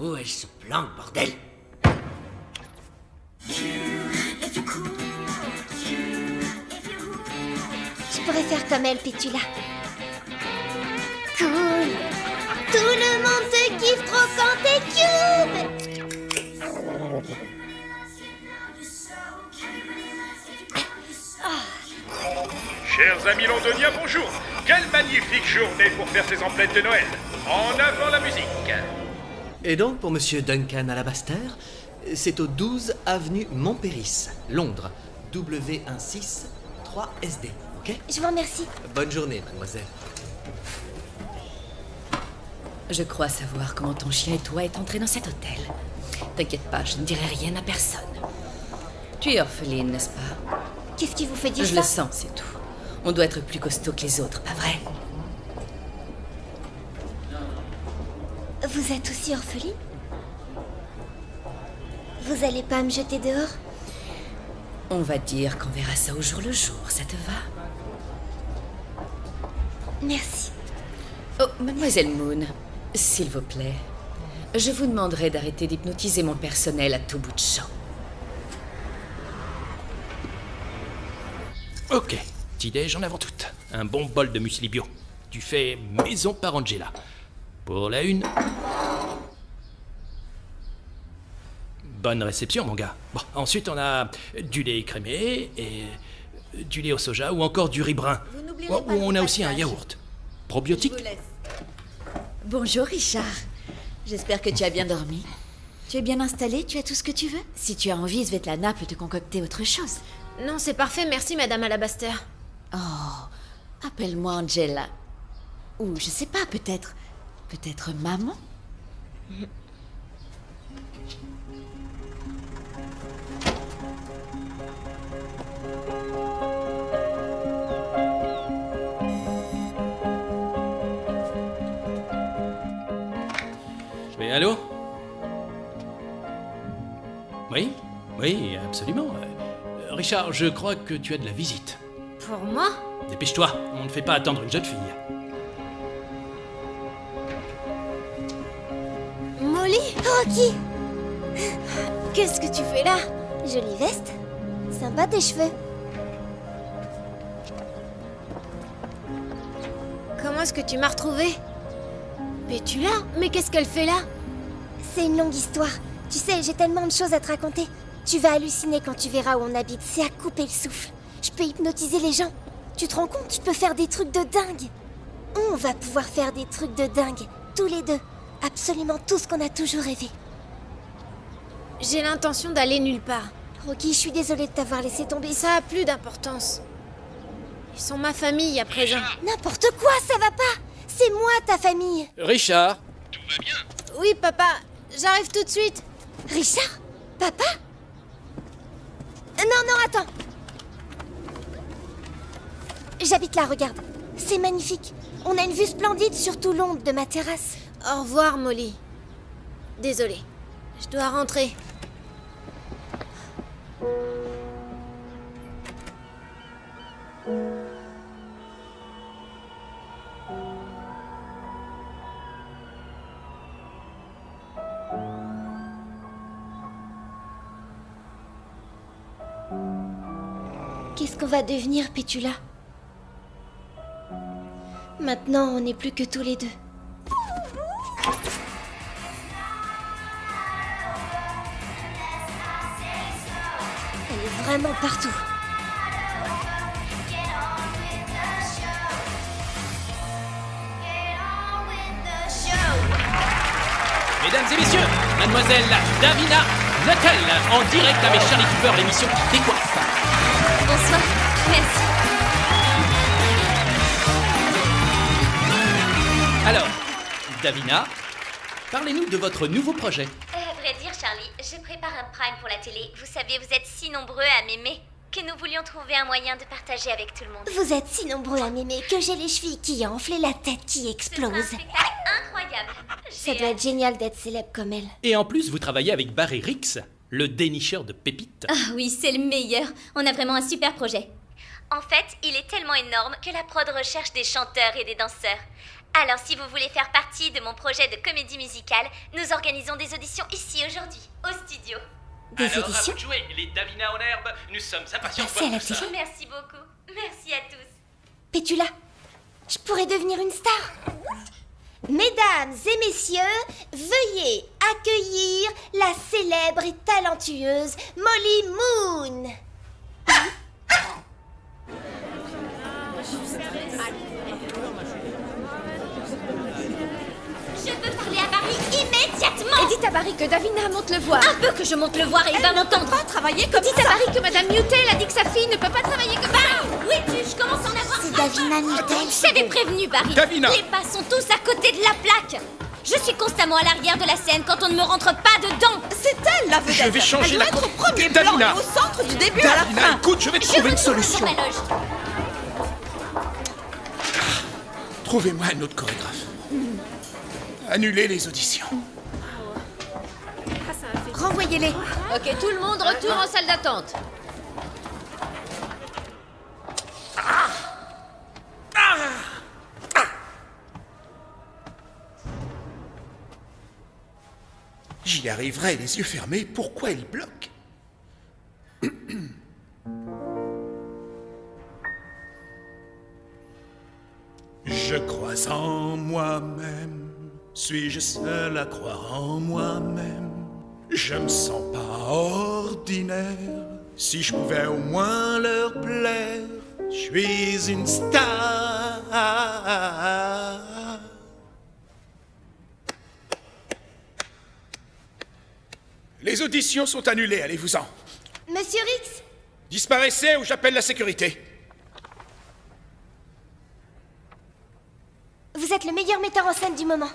Où est ce plan, bordel? Je pourrais faire comme elle, Pétula. Cool. Tout le monde te kiffe trop quand t'es cube. Chers amis londoniens, bonjour. Quelle magnifique journée pour faire ces emplettes de Noël. En avant la musique. Et donc, pour Monsieur Duncan Alabaster, c'est au 12 avenue Montpéris, Londres, W16 3SD, ok? Je vous remercie. Bonne journée, mademoiselle. Je crois savoir comment ton chien et toi êtes entrés dans cet hôtel. T'inquiète pas, je ne dirai rien à personne. Tu es orpheline, n'est-ce pas? Qu'est-ce qui vous fait dire Je ça? le sens, c'est tout. On doit être plus costaud que les autres, pas vrai? Vous êtes aussi orpheline? Vous allez pas me jeter dehors? On va dire qu'on verra ça au jour le jour, ça te va? Merci. Oh, mademoiselle Moon, s'il vous plaît, je vous demanderai d'arrêter d'hypnotiser mon personnel à tout bout de champ. Ok, petit-déj en avant toute. Un bon bol de muesli bio. Tu fais maison par Angela. Pour la une... Bonne réception, mon gars. Bon, ensuite, on a du lait écrémé et du lait au soja ou encore du riz brun. Ou on a aussi un yaourt. Probiotique. Bonjour, Richard. J'espère que tu as bien dormi. Tu es bien installé? Tu as tout ce que tu veux? Si tu as envie, Svetlana peut te concocter autre chose. Non, c'est parfait, merci, Madame Alabaster. Oh, appelle-moi Angela. Ou, je sais pas, peut-être maman? Mais allô? Oui, oui, absolument. Richard, je crois que tu as de la visite. Pour moi? Dépêche-toi, on ne fait pas attendre une jeune fille. Molly? Rocky! Qu'est-ce que tu fais là? Jolie veste. Sympa tes cheveux. Comment est-ce que tu m'as retrouvée? Pétula? Mais qu'est-ce qu'elle fait là? C'est une longue histoire. Tu sais, j'ai tellement de choses à te raconter. Tu vas halluciner quand tu verras où on habite. C'est à couper le souffle. Je peux hypnotiser les gens. Tu te rends compte? Je peux faire des trucs de dingue. On va pouvoir faire des trucs de dingue. Tous les deux. Absolument tout ce qu'on a toujours rêvé. J'ai l'intention d'aller nulle part. Rocky, je suis désolée de t'avoir laissé tomber. Ça a plus d'importance. Ils sont ma famille à présent. N'importe quoi, ça va pas. C'est moi, ta famille. Richard. Oui, papa. J'arrive tout de suite. Richard? Papa? Non, attends. J'habite là, regarde. C'est magnifique. On a une vue splendide sur tout l'ombre de ma terrasse. Au revoir, Molly. Désolée. Je dois rentrer. Qu'est-ce qu'on va devenir, Pétula? Maintenant, on n'est plus que tous les deux. Elle est vraiment partout. Mesdames et messieurs, mademoiselle Davina Nuttall, en direct avec Charlie Cooper, l'émission qui décoiffe. Bonsoir. Merci. Alors, Davina, parlez-nous de votre nouveau projet. À vrai dire, Charlie, je prépare un prime pour la télé. Vous savez, vous êtes si nombreux à m'aimer que nous voulions trouver un moyen de partager avec tout le monde. Vous êtes si nombreux à m'aimer que j'ai les chevilles qui enflent et la tête qui explose. C'est un spectacle incroyable. Ça doit être génial d'être célèbre comme elle. Et en plus, vous travaillez avec Barry Rix, le dénicheur de pépites. Ah oui, c'est le meilleur. On a vraiment un super projet. En fait, il est tellement énorme que la prod recherche des chanteurs et des danseurs. Alors, si vous voulez faire partie de mon projet de comédie musicale, nous organisons des auditions ici aujourd'hui, au studio. Des Alors, auditions? à vous de jouer, les Davina en herbe, nous sommes impatients de Merci à voir la tout ça. petite. Merci beaucoup. Merci à tous. Pétula, je pourrais devenir une star. Mesdames et messieurs, veuillez accueillir la célèbre et talentueuse Molly Moon. Je veux parler à Barry immédiatement. Et dites à Barry que Davina monte le voir. Un peu que je monte le voir et il va m'entendre. Pas travailler comme Dites à Barry que Madame Newtel a dit que sa fille ne peut pas travailler comme ça. Où es-tu? Je commence à en avoir. C'est Davina Newtel. Je t'avais prévenu, Barry. Davina. Les pas sont tous à côté de la plaque. Je suis constamment à l'arrière de la scène quand on ne me rentre pas dedans. C'est elle la vedette. Je vais changer elle la doit être au premier Davina. plan et au centre du début à la Davina, fin. écoute, je vais trouver une solution. Dans ma loge. Trouvez-moi un autre chorégraphe. Annulez les auditions. Renvoyez-les. Ok, tout le monde retourne en salle d'attente. J'y arriverai les yeux fermés. Pourquoi il bloque? Je crois en moi-même. Suis-je seul à croire en moi-même? Je me sens pas ordinaire. Si je pouvais au moins leur plaire, je suis une star. Les auditions sont annulées, allez-vous-en. Monsieur Rix, Disparaissez ou j'appelle la sécurité. vous êtes le meilleur metteur en scène du moment.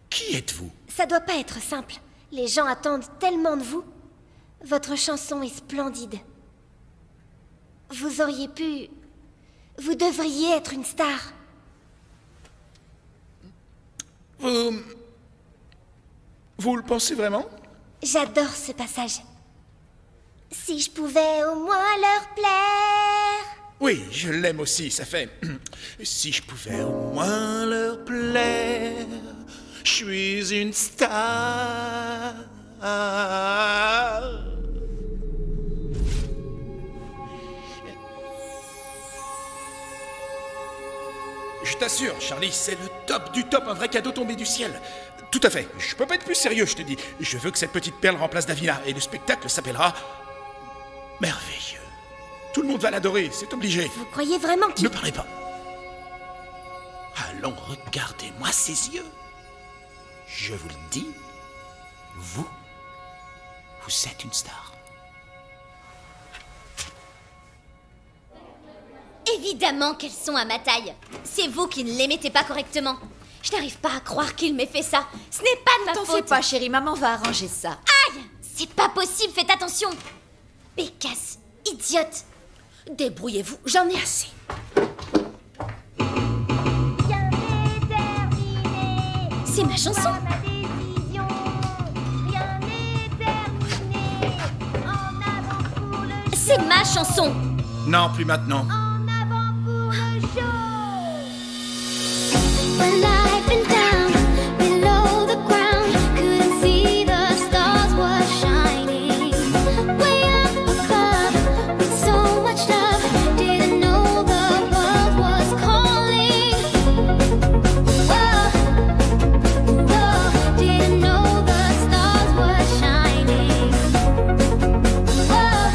Qui êtes-vous? Ça doit pas être simple. Les gens attendent tellement de vous. Votre chanson est splendide. Vous auriez pu... Vous devriez être une star. Vous le pensez vraiment? J'adore ce passage. Si je pouvais au moins leur plaire. Oui, je l'aime aussi, ça fait... Si je pouvais au moins leur plaire, je suis une star. t'assure, Charlie, c'est le top du top, un vrai cadeau tombé du ciel. Tout à fait, je peux pas être plus sérieux, je te dis. Je veux que cette petite perle remplace Davina, et le spectacle s'appellera... Merveilleux. Tout le monde va l'adorer, c'est obligé. Vous croyez vraiment qu'il... Ne parlez pas. Allons, regardez-moi ces yeux. Je vous le dis, vous êtes une star. Évidemment qu'elles sont à ma taille. C'est vous qui ne les mettez pas correctement. Je n'arrive pas à croire qu'il m'ait fait ça. Ce n'est pas de ma T'en faute. fais pas, chérie, maman va arranger ça. Aïe! C'est pas possible, faites attention. Bécasse, idiote. Débrouillez-vous, j'en ai assez. C'est ma chanson. C'est ma chanson. Non, plus maintenant. When I've been down below the ground, couldn't see the stars were shining. Way up above, with so much love, didn't know the world was calling. Whoa, whoa, didn't know the stars were shining. Whoa,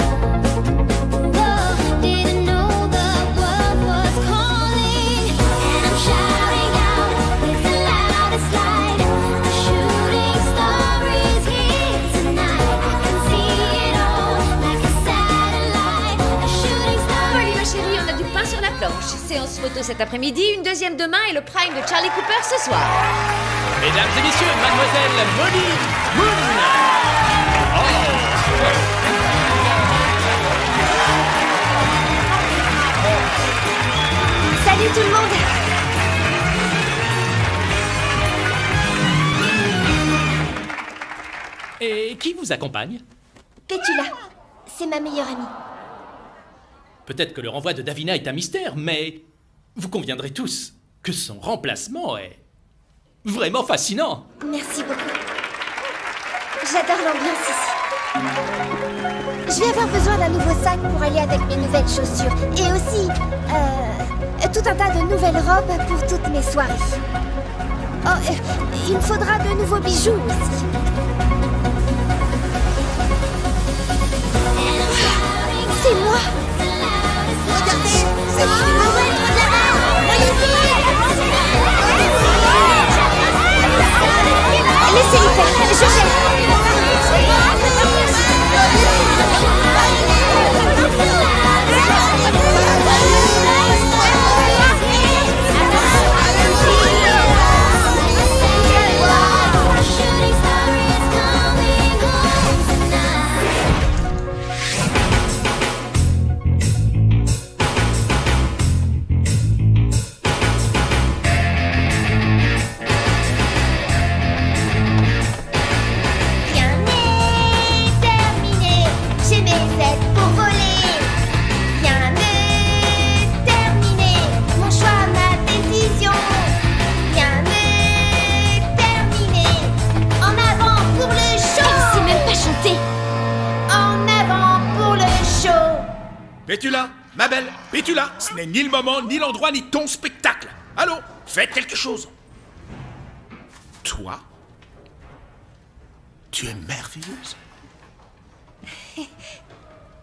whoa, didn't know the world was calling. And I'm shouting out with the loudest light. The shooting star is here tonight. I can see it all like a satellite. A shooting star. Molly, ma chérie, on a du pain sur la planche. Séance photo cet après-midi, une deuxième demain et le prime de Charlie Cooper ce soir. Mesdames et messieurs, mademoiselle Molly Moon. Salut tout le monde! Et qui vous accompagne? Pétula, c'est ma meilleure amie. Peut-être que le renvoi de Davina est un mystère, mais vous conviendrez tous que son remplacement est vraiment fascinant. Merci beaucoup. J'adore l'ambiance ici. Je vais avoir besoin d'un nouveau sac pour aller avec mes nouvelles chaussures. Et aussi, tout un tas de nouvelles robes pour toutes mes soirées. Oh, il me faudra de nouveaux bijoux aussi. C'est moi! Regardez, c'est laissez-les faire, je gère. Rien n'est terminé, j'ai mes ailes pour voler. Rien n'est terminé, mon choix, ma décision. Rien n'est terminé, en avant pour le show. Elle sait même pas chanter. En avant pour le show. Pétula, ma belle, Pétula, ce n'est ni le moment, ni l'endroit, ni ton spectacle. Allons, faites quelque chose. Toi, tu es merveilleuse.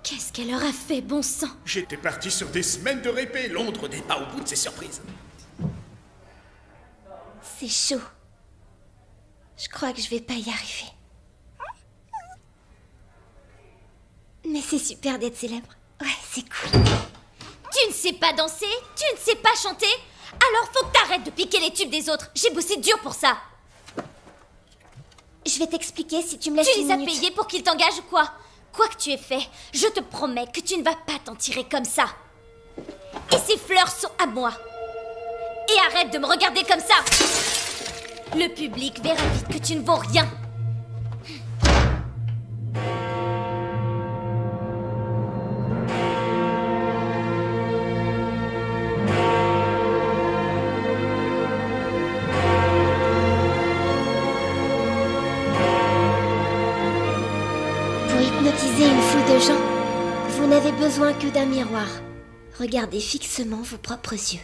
Qu'est-ce qu'elle aura fait, bon sang? J'étais parti sur des semaines de répé, Londres n'est pas au bout de ses surprises. C'est chaud. Je crois que je vais pas y arriver. Mais c'est super d'être célèbre. Ouais, c'est cool. Tu ne sais pas danser? Tu ne sais pas chanter? Alors faut que t'arrêtes de piquer les tubes des autres. J'ai bossé dur pour ça. Je vais t'expliquer si tu me laisses Tu une les as minute. payés pour qu'ils t'engagent ou quoi? Quoi que tu aies fait, je te promets que tu ne vas pas t'en tirer comme ça. Et ces fleurs sont à moi. Et arrête de me regarder comme ça. Le public verra vite que tu ne vaux rien. Pour hypnotiser une foule de gens, vous n'avez besoin que d'un miroir. Regardez fixement vos propres yeux.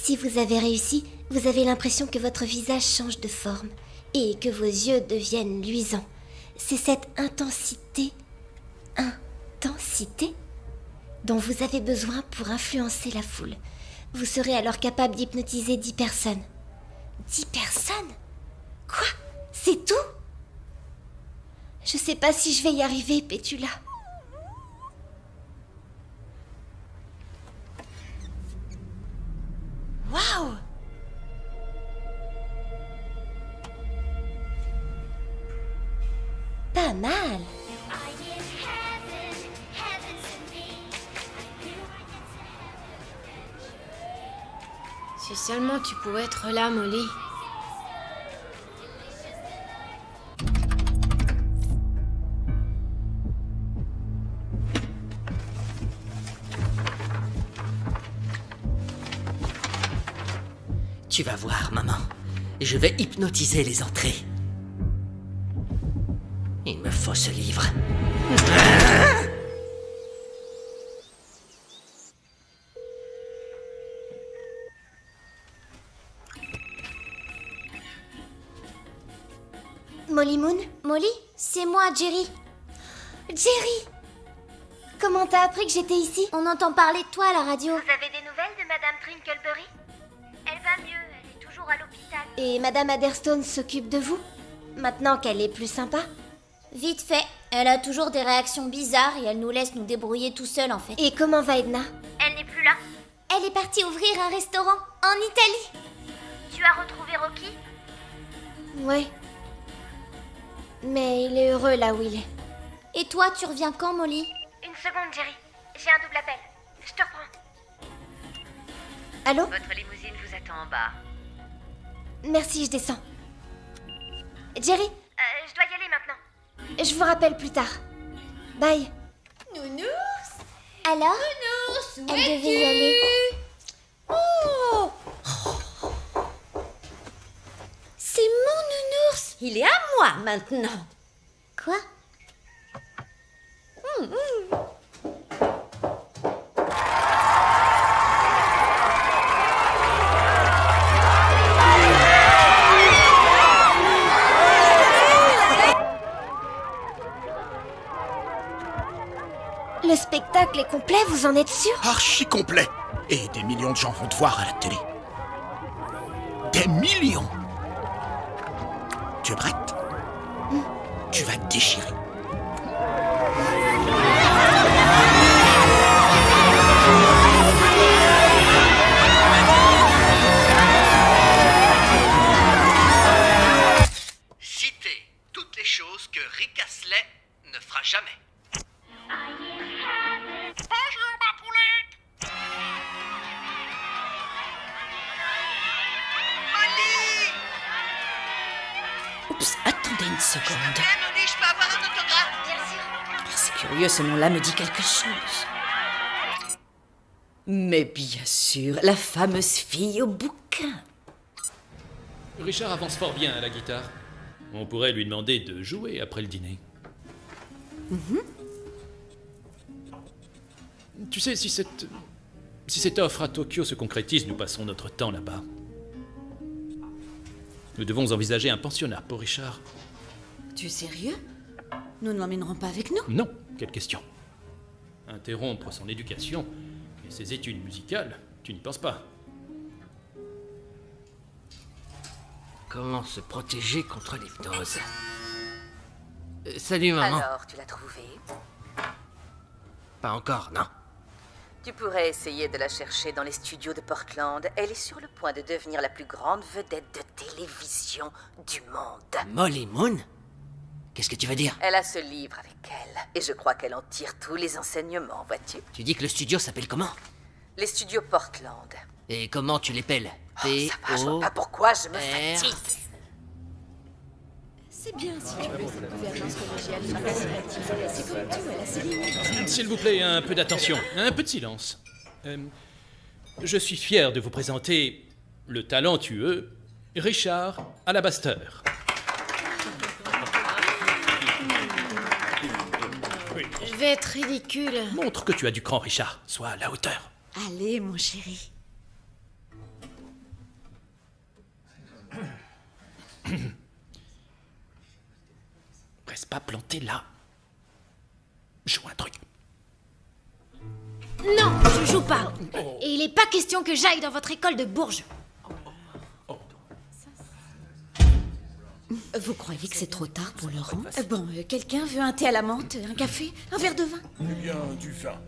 Si vous avez réussi, vous avez l'impression que votre visage change de forme et que vos yeux deviennent luisants. C'est cette intensité dont vous avez besoin pour influencer la foule. Vous serez alors capable d'hypnotiser 10 personnes. 10 personnes? Quoi? C'est tout? Je sais pas si je vais y arriver, Pétula. Waouh! Pas mal. Si seulement tu pouvais être là, Molly. Tu vas voir, maman. Je vais hypnotiser les entrées. Il me faut ce livre. Molly Moon? Molly, c'est moi, Jerry. Jerry! Comment t'as appris que j'étais ici? On entend parler de toi à la radio. Vous avez des nouvelles de Madame Trinkleberry? Elle va mieux, elle est toujours à l'hôpital. Et Madame Adderstone s'occupe de vous? Maintenant qu'elle est plus sympa? Vite fait, elle a toujours des réactions bizarres et elle nous laisse nous débrouiller tout seul en fait. Et comment va Edna? Elle n'est plus là. Elle est partie ouvrir un restaurant en Italie. Tu as retrouvé Rocky? Ouais. Mais il est heureux là où il est. Et toi, tu reviens quand, Molly? Une seconde, Jerry. J'ai un double appel. Je te reprends. Allô? Votre limousine vous attend en bas. Merci, je descends. Jerry, Je dois y aller maintenant. je vous rappelle plus tard. Bye. Nounours? Alors? Nounours, où Elle es-tu? devait y aller. Oh! C'est mon nounours! Il est à moi maintenant. Quoi? Le spectacle est complet, vous en êtes sûr? Archi complet. Et des millions de gens vont te voir à la télé. Des millions. Tu es prête? Tu vas te déchirer. Citez toutes les choses que Rick Astley ne fera jamais. Bonjour, ma poulette. Molly! Oups, attendez une seconde. Molly, je peux avoir un autographe? Bien sûr. C'est curieux, ce nom-là me dit quelque chose. Mais bien sûr, la fameuse fille au bouquin. Richard avance fort bien à la guitare. On pourrait lui demander de jouer après le dîner. Tu sais, si cette offre à Tokyo se concrétise, nous passons notre temps là-bas. Nous devons envisager un pensionnat pour Richard. Tu es sérieux? Nous ne l'emmènerons pas avec nous? Non, quelle question. Interrompre son éducation et ses études musicales, tu n'y penses pas. Comment se protéger contre l'hypnose? Salut, maman. Alors, tu l'as trouvé? Pas encore, non. Tu pourrais essayer de la chercher dans les studios de Portland. Elle est sur le point de devenir la plus grande vedette de télévision du monde. Molly Moon? Qu'est-ce que tu veux dire? Elle a ce livre avec elle, et je crois qu'elle en tire tous les enseignements, vois-tu? Tu dis que le studio s'appelle comment? Les studios Portland. Et comment tu l'appelles? Ça va, je vois pas pourquoi je me fatigue. C'est bien si tu veux cette gouvernance collégiale et participative. C'est comme tout, elle a ses limites. S'il vous plaît, un peu d'attention, un peu de silence. Je suis fier de vous présenter le talentueux Richard Alabaster. Je vais être ridicule. Montre que tu as du cran, Richard. Sois à la hauteur. Allez, mon chéri. pas planter là. Joue un truc. Non, je joue pas. Et il est pas question que j'aille dans votre école de Bourges. Vous croyez que c'est trop tard pour le rendre? Bon, quelqu'un veut un thé à la menthe, un café, un verre de vin? Eh bien, du vin.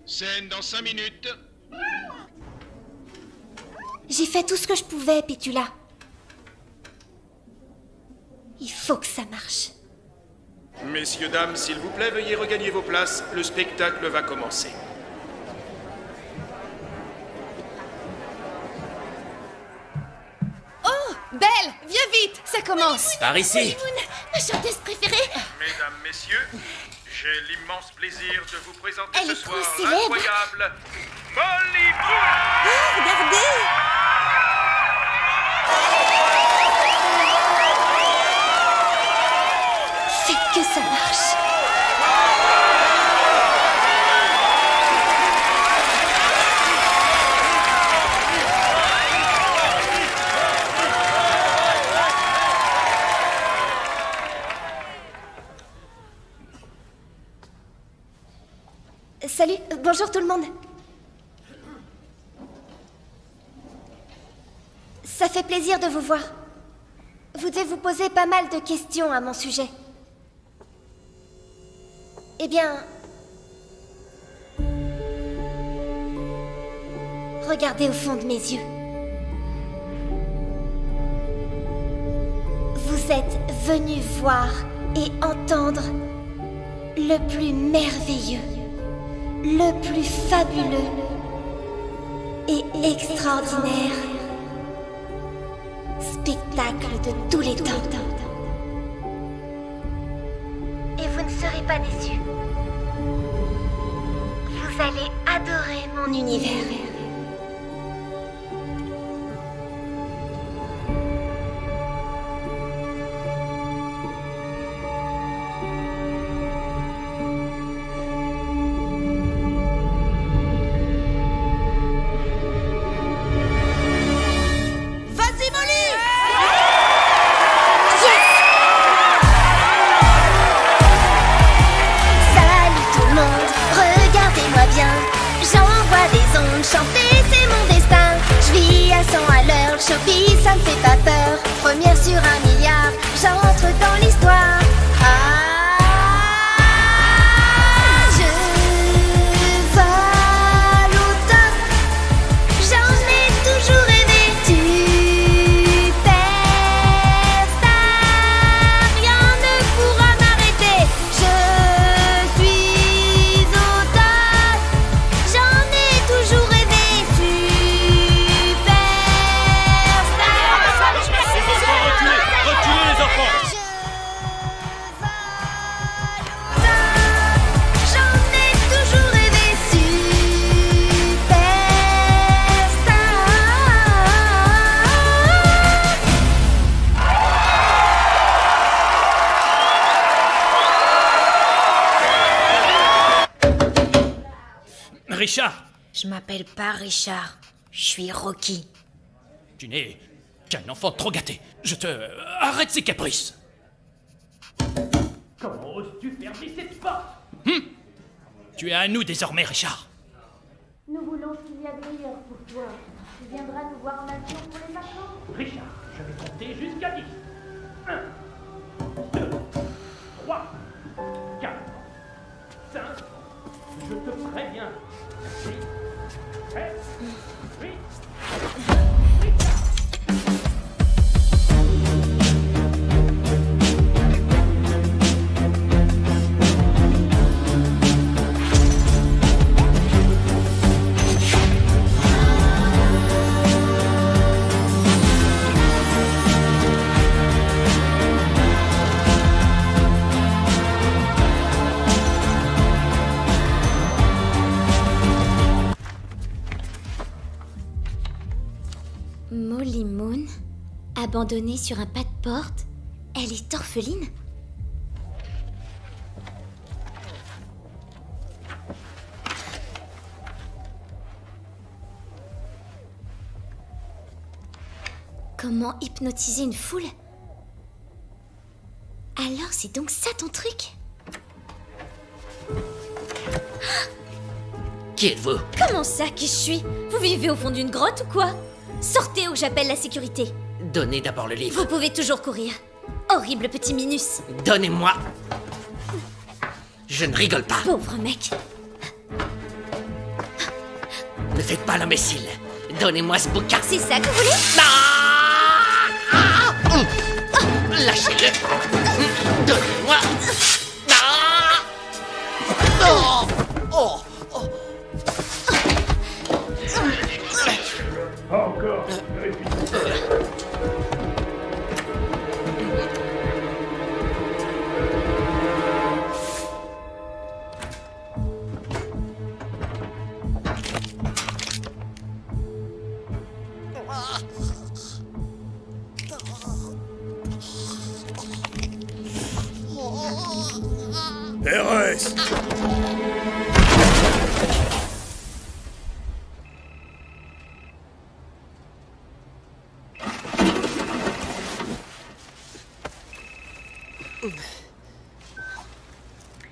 Scène dans 5 minutes. J'ai fait tout ce que je pouvais, Pétula. Il faut que ça marche. Messieurs, dames, s'il vous plaît, veuillez regagner vos places. Le spectacle va commencer. Oh, Belle, viens vite, ça commence. Par ici. Ma chanteuse préférée. Mesdames, messieurs, j'ai l'immense plaisir de vous présenter Elle ce est trop soir célèbre. l'incroyable Molly Moon. Regardez! Faites que ça marche. Salut, bonjour tout le monde. Ça fait plaisir de vous voir. Vous devez vous poser pas mal de questions à mon sujet. Eh bien... Regardez au fond de mes yeux. Vous êtes venus voir et entendre le plus merveilleux, le plus fabuleux et extraordinaire spectacle de tous les temps. Et vous ne serez pas déçus. Vous allez adorer mon univers. Vas-y, Molly! Salut tout le monde, regardez-moi bien. J'envoie des ondes, chanter c'est mon destin. Je vis à 100 à l'heure, le showbiz ça me fait pas peur. Première sur 1 milliard, j'entre dans l'histoire. Je vole au top, j'en ai toujours rêvé. Superstar, rien ne pourra m'arrêter. Je suis au top, j'en ai toujours rêvé. Reculez les enfants. J'en ai toujours rêvé. Richard, Je m'appelle pas Richard, je suis Rocky. tu n'es qu'un enfant trop gâté. Je te... Arrête ces caprices. Comment oses-tu fermer cette porte? Tu es à nous désormais, Richard. Nous voulons ce qu'il y a de meilleur pour toi. Tu viendras nous voir en action pour les vacances. Richard, je vais compter jusqu'à 10. 1, 2, 3, 4, 5. Je te préviens. 6, 7, 8. Molly Moon, abandonnée sur un pas de porte, elle est orpheline? Comment hypnotiser une foule? Alors c'est donc ça ton truc? Qui êtes-vous? Comment ça, qui je suis? Vous vivez au fond d'une grotte ou quoi? Sortez ou j'appelle la sécurité. Donnez d'abord le livre. Vous pouvez toujours courir. Horrible petit Minus. Donnez-moi. Je ne rigole pas. Pauvre mec. Ne faites pas l'imbécile. Donnez-moi ce bouquin. C'est ça que vous voulez? Lâchez-le. Donnez-moi. Oh. Oh. Encore. Pérez!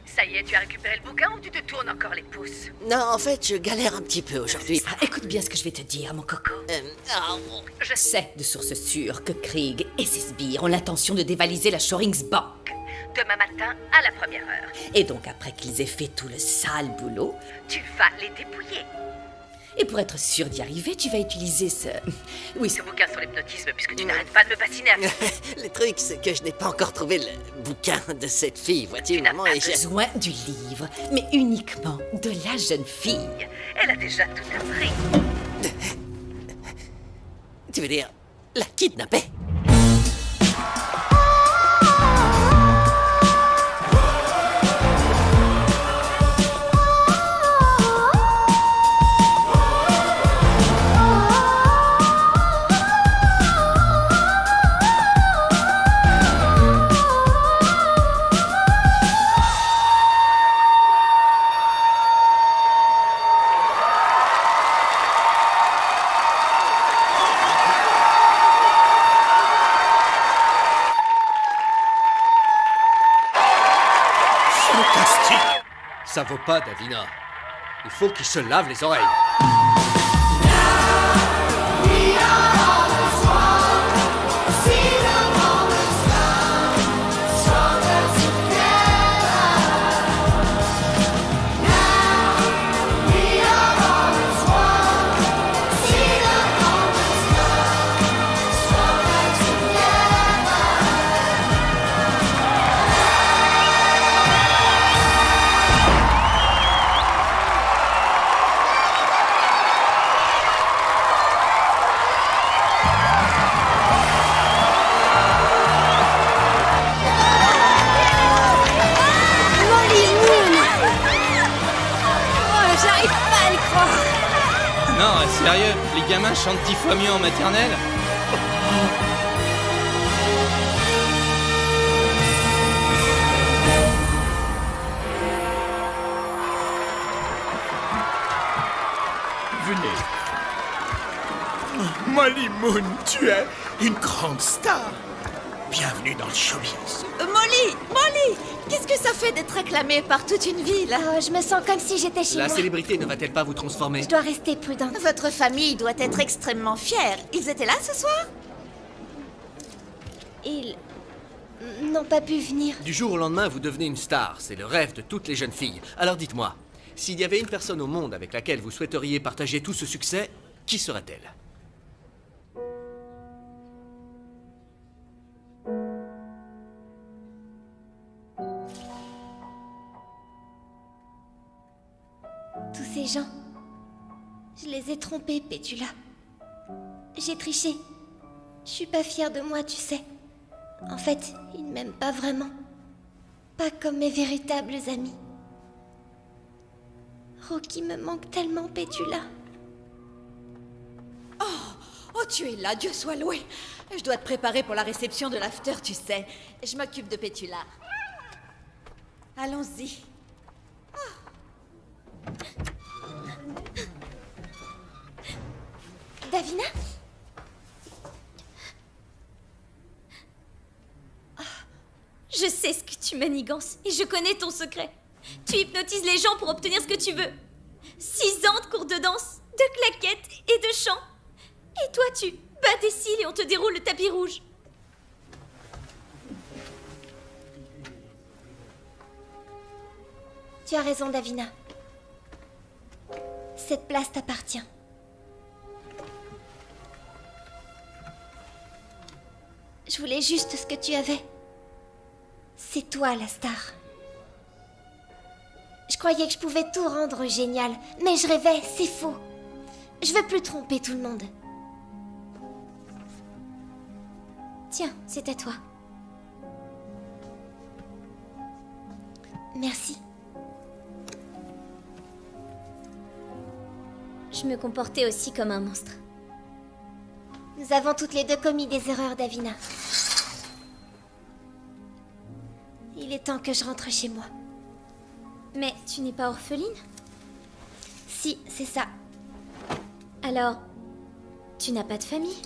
Ça y est, tu as récupéré le bouquin ou tu te tournes encore les pouces? Non, en fait, je galère un petit peu aujourd'hui. Écoute bien ce que je vais te dire, mon coco. Je sais de sources sûres que Krieg et ses sbires ont l'intention de dévaliser la Shorings Bank. Demain matin, à la première heure. Et donc, après qu'ils aient fait tout le sale boulot, Tu vas les dépouiller. et pour être sûr d'y arriver, tu vas utiliser ce... Oui, Ce bouquin sur l'hypnotisme, puisque tu n'arrêtes pas de me bassiner avec. Le truc, c'est que je n'ai pas encore trouvé le bouquin de cette fille, vois-tu, maman, et j'ai... besoin du livre, mais uniquement de la jeune fille. Elle a déjà tout appris. Tu veux dire, la kidnapper? Fantastique! Ça vaut pas, Davina. Il faut qu'il se lave les oreilles. J'arrive pas à le croire. Non, sérieux, les gamins chantent 10 fois mieux en maternelle. Venez. Molly Moon, tu es une grande star. Bienvenue dans le showbiz. Molly, qu'est-ce que ça fait d'être acclamée par toute une ville? Oh, je me sens comme si j'étais chez La moi. célébrité ne va-t-elle pas vous transformer? Je dois rester prudente. Votre famille doit être extrêmement fière. Ils étaient là ce soir? Ils n'ont pas pu venir. Du jour au lendemain, vous devenez une star. C'est le rêve de toutes les jeunes filles. Alors dites-moi, s'il y avait une personne au monde avec laquelle vous souhaiteriez partager tout ce succès, qui serait-elle? Tous ces gens. Je les ai trompés, Pétula. J'ai triché. Je suis pas fière de moi, tu sais. En fait, ils ne m'aiment pas vraiment. Pas comme mes véritables amis. Rocky me manque tellement, Pétula. Oh, tu es là, Dieu soit loué. Je dois te préparer pour la réception de l'after, tu sais. Je m'occupe de Pétula. Allons-y. Davina? manigances et je connais ton secret. Tu hypnotises les gens pour obtenir ce que tu veux. 6 ans de cours de danse, de claquettes et de chant. Et toi, tu bats des cils et on te déroule le tapis rouge. Tu as raison, Davina. Cette place t'appartient. Je voulais juste ce que tu avais. C'est toi la star. Je croyais que je pouvais tout rendre génial, mais je rêvais, c'est faux. Je veux plus tromper tout le monde. Tiens, c'est à toi. Merci. Je me comportais aussi comme un monstre. Nous avons toutes les deux commis des erreurs, Davina. Il est temps que je rentre chez moi. Mais tu n'es pas orpheline? Si, c'est ça. Alors, tu n'as pas de famille?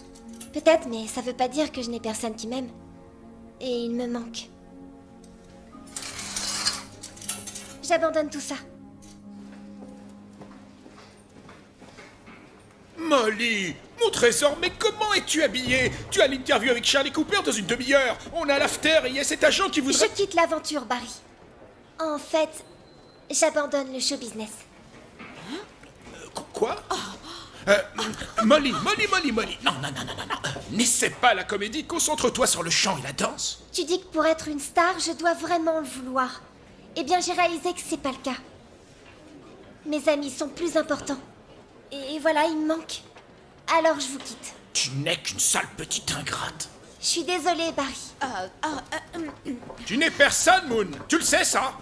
Peut-être, mais ça veut pas dire que je n'ai personne qui m'aime. Et il me manque. J'abandonne tout ça. Molly, mon trésor, mais comment es-tu habillée? Tu as l'interview avec Charlie Cooper dans une demi-heure. On a l'after et il y a cet agent qui voudrait... Je quitte l'aventure, Barry. En fait, j'abandonne le show business. Quoi? Molly. Non. N'essaie pas la comédie, concentre-toi sur le chant et la danse. Tu dis que pour être une star, je dois vraiment le vouloir. Eh bien, j'ai réalisé que c'est pas le cas. Mes amis sont plus importants. Et voilà, ils me manquent. Alors je vous quitte. Tu n'es qu'une sale petite ingrate. Je suis désolée, Barry. Tu n'es personne, Moon. Tu le sais, ça?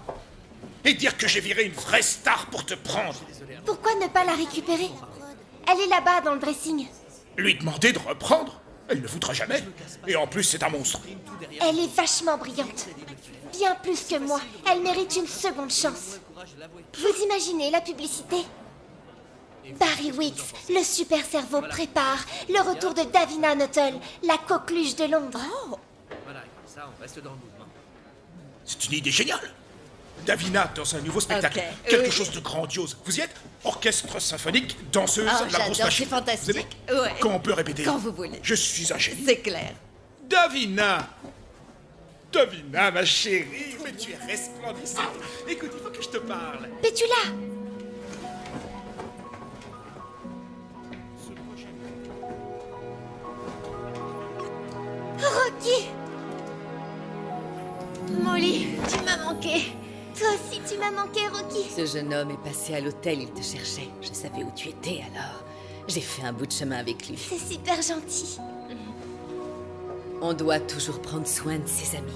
Et dire que j'ai viré une vraie star pour te prendre. Pourquoi ne pas la récupérer? Elle est là-bas, dans le dressing. Lui demander de reprendre? Elle ne le voudra jamais. Et en plus, c'est un monstre. Elle est vachement brillante. Bien plus que moi. Elle mérite une seconde chance. Vous imaginez la publicité? Barry Weeks, le super cerveau, prépare le retour de Davina Nuttall, la coqueluche de Londres. Voilà, comme ça, on reste dans le mouvement. C'est une idée géniale. Davina dans un nouveau spectacle. Ok, Quelque chose de grandiose. Vous y êtes? Orchestre symphonique, danseuse, Oh, la grosse j'adore, machine. c'est fantastique. Vous aimez? Ouais. Quand on peut répéter? Quand vous voulez. Je suis un génie. C'est clair. Davina, ma chérie, mais tu es resplendissante. Écoute, il faut que je te parle. Pétula! Rocky! Molly, tu m'as manqué. Toi aussi, tu m'as manqué, Rocky. Ce jeune homme est passé à l'hôtel, il te cherchait. Je savais où tu étais alors. J'ai fait un bout de chemin avec lui. C'est super gentil. On doit toujours prendre soin de ses amis.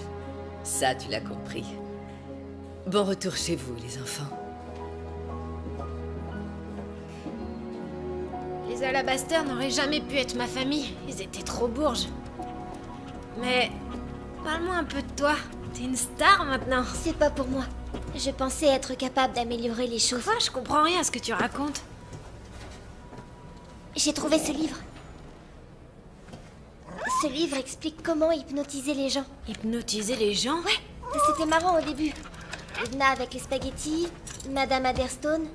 Ça, tu l'as compris. Bon retour chez vous, les enfants. Les Alabaster n'auraient jamais pu être ma famille. Ils étaient trop bourges. Mais parle-moi un peu de toi. T'es une star maintenant. C'est pas pour moi. Je pensais être capable d'améliorer les choses. Quoi? Je comprends rien à ce que tu racontes. J'ai trouvé ce livre. Ce livre explique comment hypnotiser les gens. Hypnotiser les gens? Ouais, c'était marrant au début. Edna avec les spaghettis, Madame Adderstone.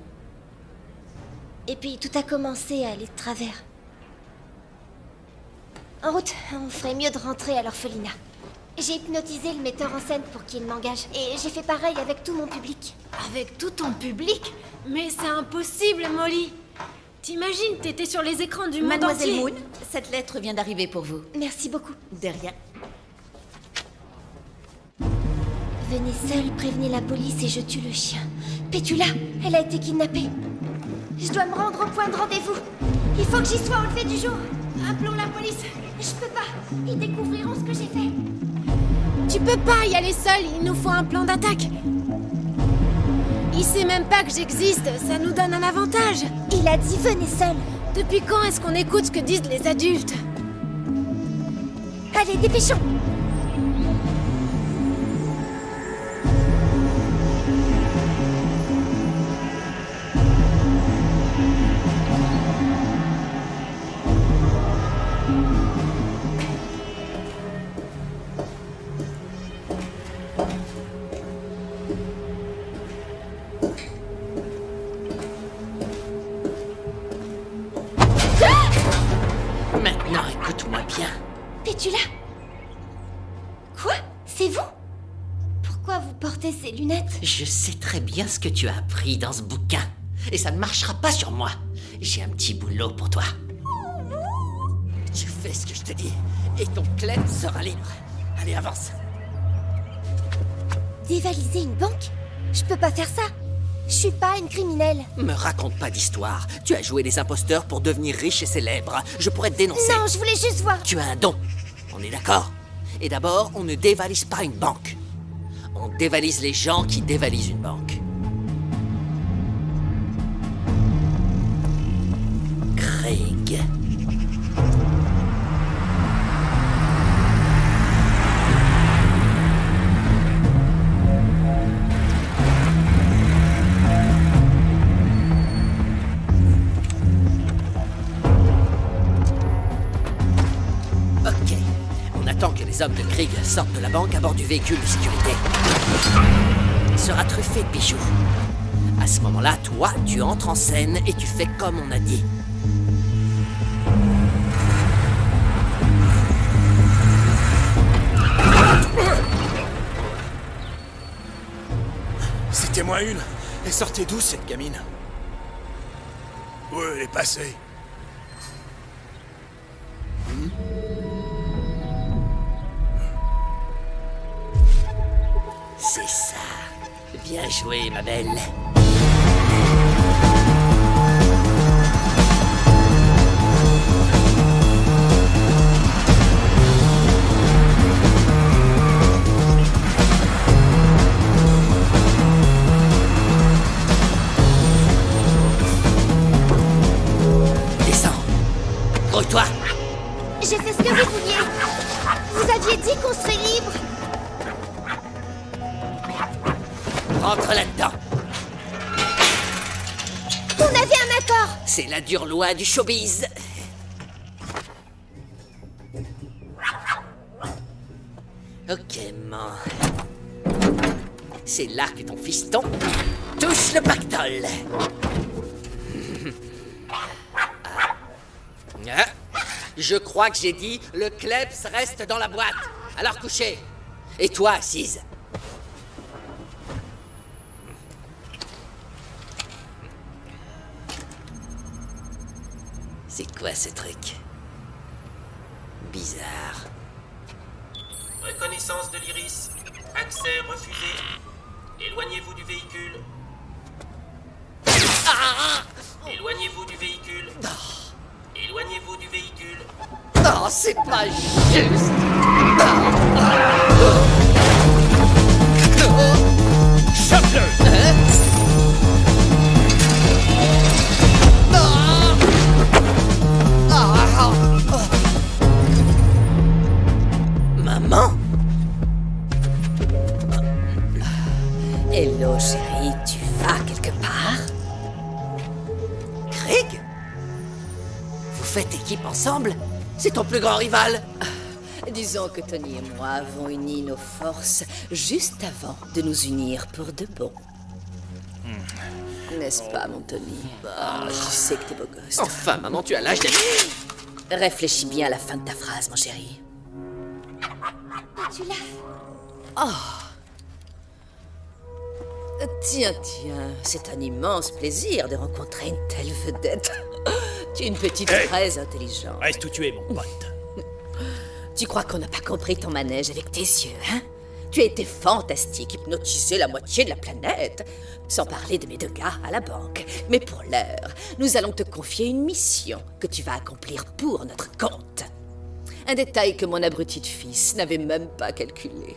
Et puis tout a commencé à aller de travers. En route, on ferait mieux de rentrer à l'orphelinat. J'ai hypnotisé le metteur en scène pour qu'il m'engage. Et j'ai fait pareil avec tout mon public. Avec tout ton public? Mais c'est impossible, Molly. T'imagines, t'étais sur les écrans du monde Mademoiselle entier. Moon, cette lettre vient d'arriver pour vous. Merci beaucoup. De rien. Venez seul, prévenez la police et je tue le chien. Pétula, elle a été kidnappée. Je dois me rendre au point de rendez-vous. Il faut que j'y sois au lever du jour. Appelons la police. Je peux pas. Ils découvriront ce que j'ai fait. Tu peux pas y aller seul, il nous faut un plan d'attaque. Il sait même pas que j'existe, ça nous donne un avantage. Il a dit venez seul. Depuis quand est-ce qu'on écoute ce que disent les adultes? Allez, dépêchons. Non, écoute-moi bien. Pétula? Quoi? C'est vous? Pourquoi vous portez ces lunettes? Je sais très bien ce que tu as appris dans ce bouquin. Et ça ne marchera pas sur moi. J'ai un petit boulot pour toi. Tu fais ce que je te dis, et ton clem sera libre. Allez, avance. Dévaliser une banque? Je peux pas faire ça. Je suis pas une criminelle. Me raconte pas d'histoire. Tu as joué les imposteurs pour devenir riche et célèbre. Je pourrais te dénoncer. Non, je voulais juste voir. Tu as un don. On est d'accord? Et d'abord, on ne dévalise pas une banque. On dévalise les gens qui dévalisent une banque. Craig. Ok. On attend que les hommes de Krieg sortent de la banque à bord du véhicule de sécurité. Il sera truffé de bijoux. À ce moment-là, toi, tu entres en scène et tu fais comme on a dit. C'était moi une. Elle sortait d'où, cette gamine? Où elle est passée? C'est ça. Bien joué, ma belle. Descends. Grouille-toi. J'ai fait ce que vous vouliez. Vous aviez dit qu'on serait libre. Rentre là-dedans. On avait un accord. C'est la dure loi du showbiz. Ok, man. C'est là que ton fiston touche le pactole. Ah. Je crois que j'ai dit le kleps reste dans la boîte. Alors couchez. Et toi, assise. C'est quoi ce truc? Bizarre. Reconnaissance de l'iris. Accès refusé. Éloignez-vous du véhicule. Éloignez-vous du véhicule. Éloignez-vous du véhicule. Non, c'est pas juste. Chope-le! Maman? Hello, chérie, tu vas quelque part? Craig? Vous faites équipe ensemble? C'est ton plus grand rival? Disons que Tony et moi avons uni nos forces juste avant de nous unir pour de bon. N'est-ce pas, mon Tony? Je sais que t'es beau gosse. Enfin, maman, tu as l'âge d'être... Réfléchis bien à la fin de ta phrase, mon chéri. Tu l'as. Tiens, c'est un immense plaisir de rencontrer une telle vedette. Tu es une petite très intelligente. Reste où tu es, mon pote. Tu crois qu'on n'a pas compris ton manège avec tes yeux, hein? Tu as été fantastique, hypnotisé la moitié de la planète. Sans parler de mes 2 gars à la banque. Mais pour l'heure, nous allons te confier une mission que tu vas accomplir pour notre compte. Un détail que mon abruti de fils n'avait même pas calculé.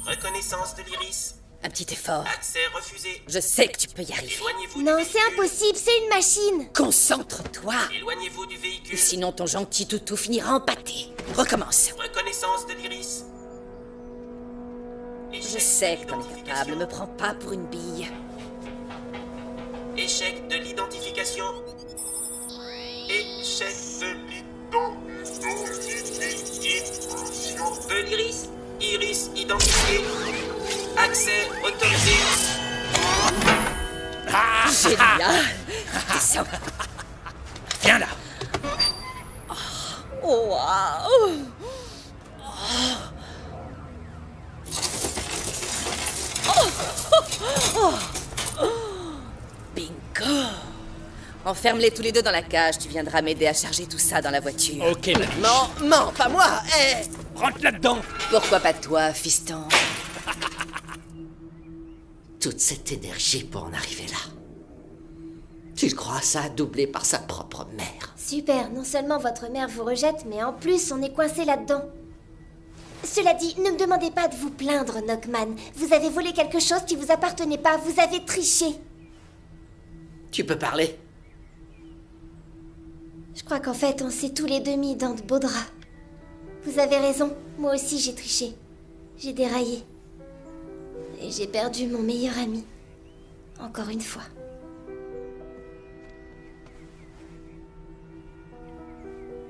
Reconnaissance de l'iris. Un petit effort. Accès refusé. Je sais que tu peux y arriver. Éloignez-vous Non, du c'est véhicule. impossible, c'est une machine. Concentre-toi. Éloignez-vous du Ou véhicule. sinon ton gentil toutou finira en pâté. Recommence. Reconnaissance de l'iris. Je sais que t'en es capable, me prends pas pour une bille. Échec de l'identification. Échec de l'identification. De l'iris. Iris identifié. Accès autorisé. Génial. Descends. Viens là. Oh, waouh. Bingo. Enferme-les tous les deux dans la cage. Tu viendras m'aider à charger tout ça dans la voiture. Ok, ma biche. Non, pas moi. Rentre là-dedans. Pourquoi pas toi, fiston? Toute cette énergie pour en arriver là. Tu crois ça a doublé par sa propre mère? Super, non seulement votre mère vous rejette, mais en plus on est coincé là-dedans. Cela dit, ne me demandez pas de vous plaindre, Knockman. Vous avez volé quelque chose qui vous appartenait pas, vous avez triché. Tu peux parler? Je crois qu'en fait, on s'est tous les deux mis dans de beaux draps. Vous avez raison, moi aussi j'ai triché. J'ai déraillé. Et j'ai perdu mon meilleur ami. Encore une fois.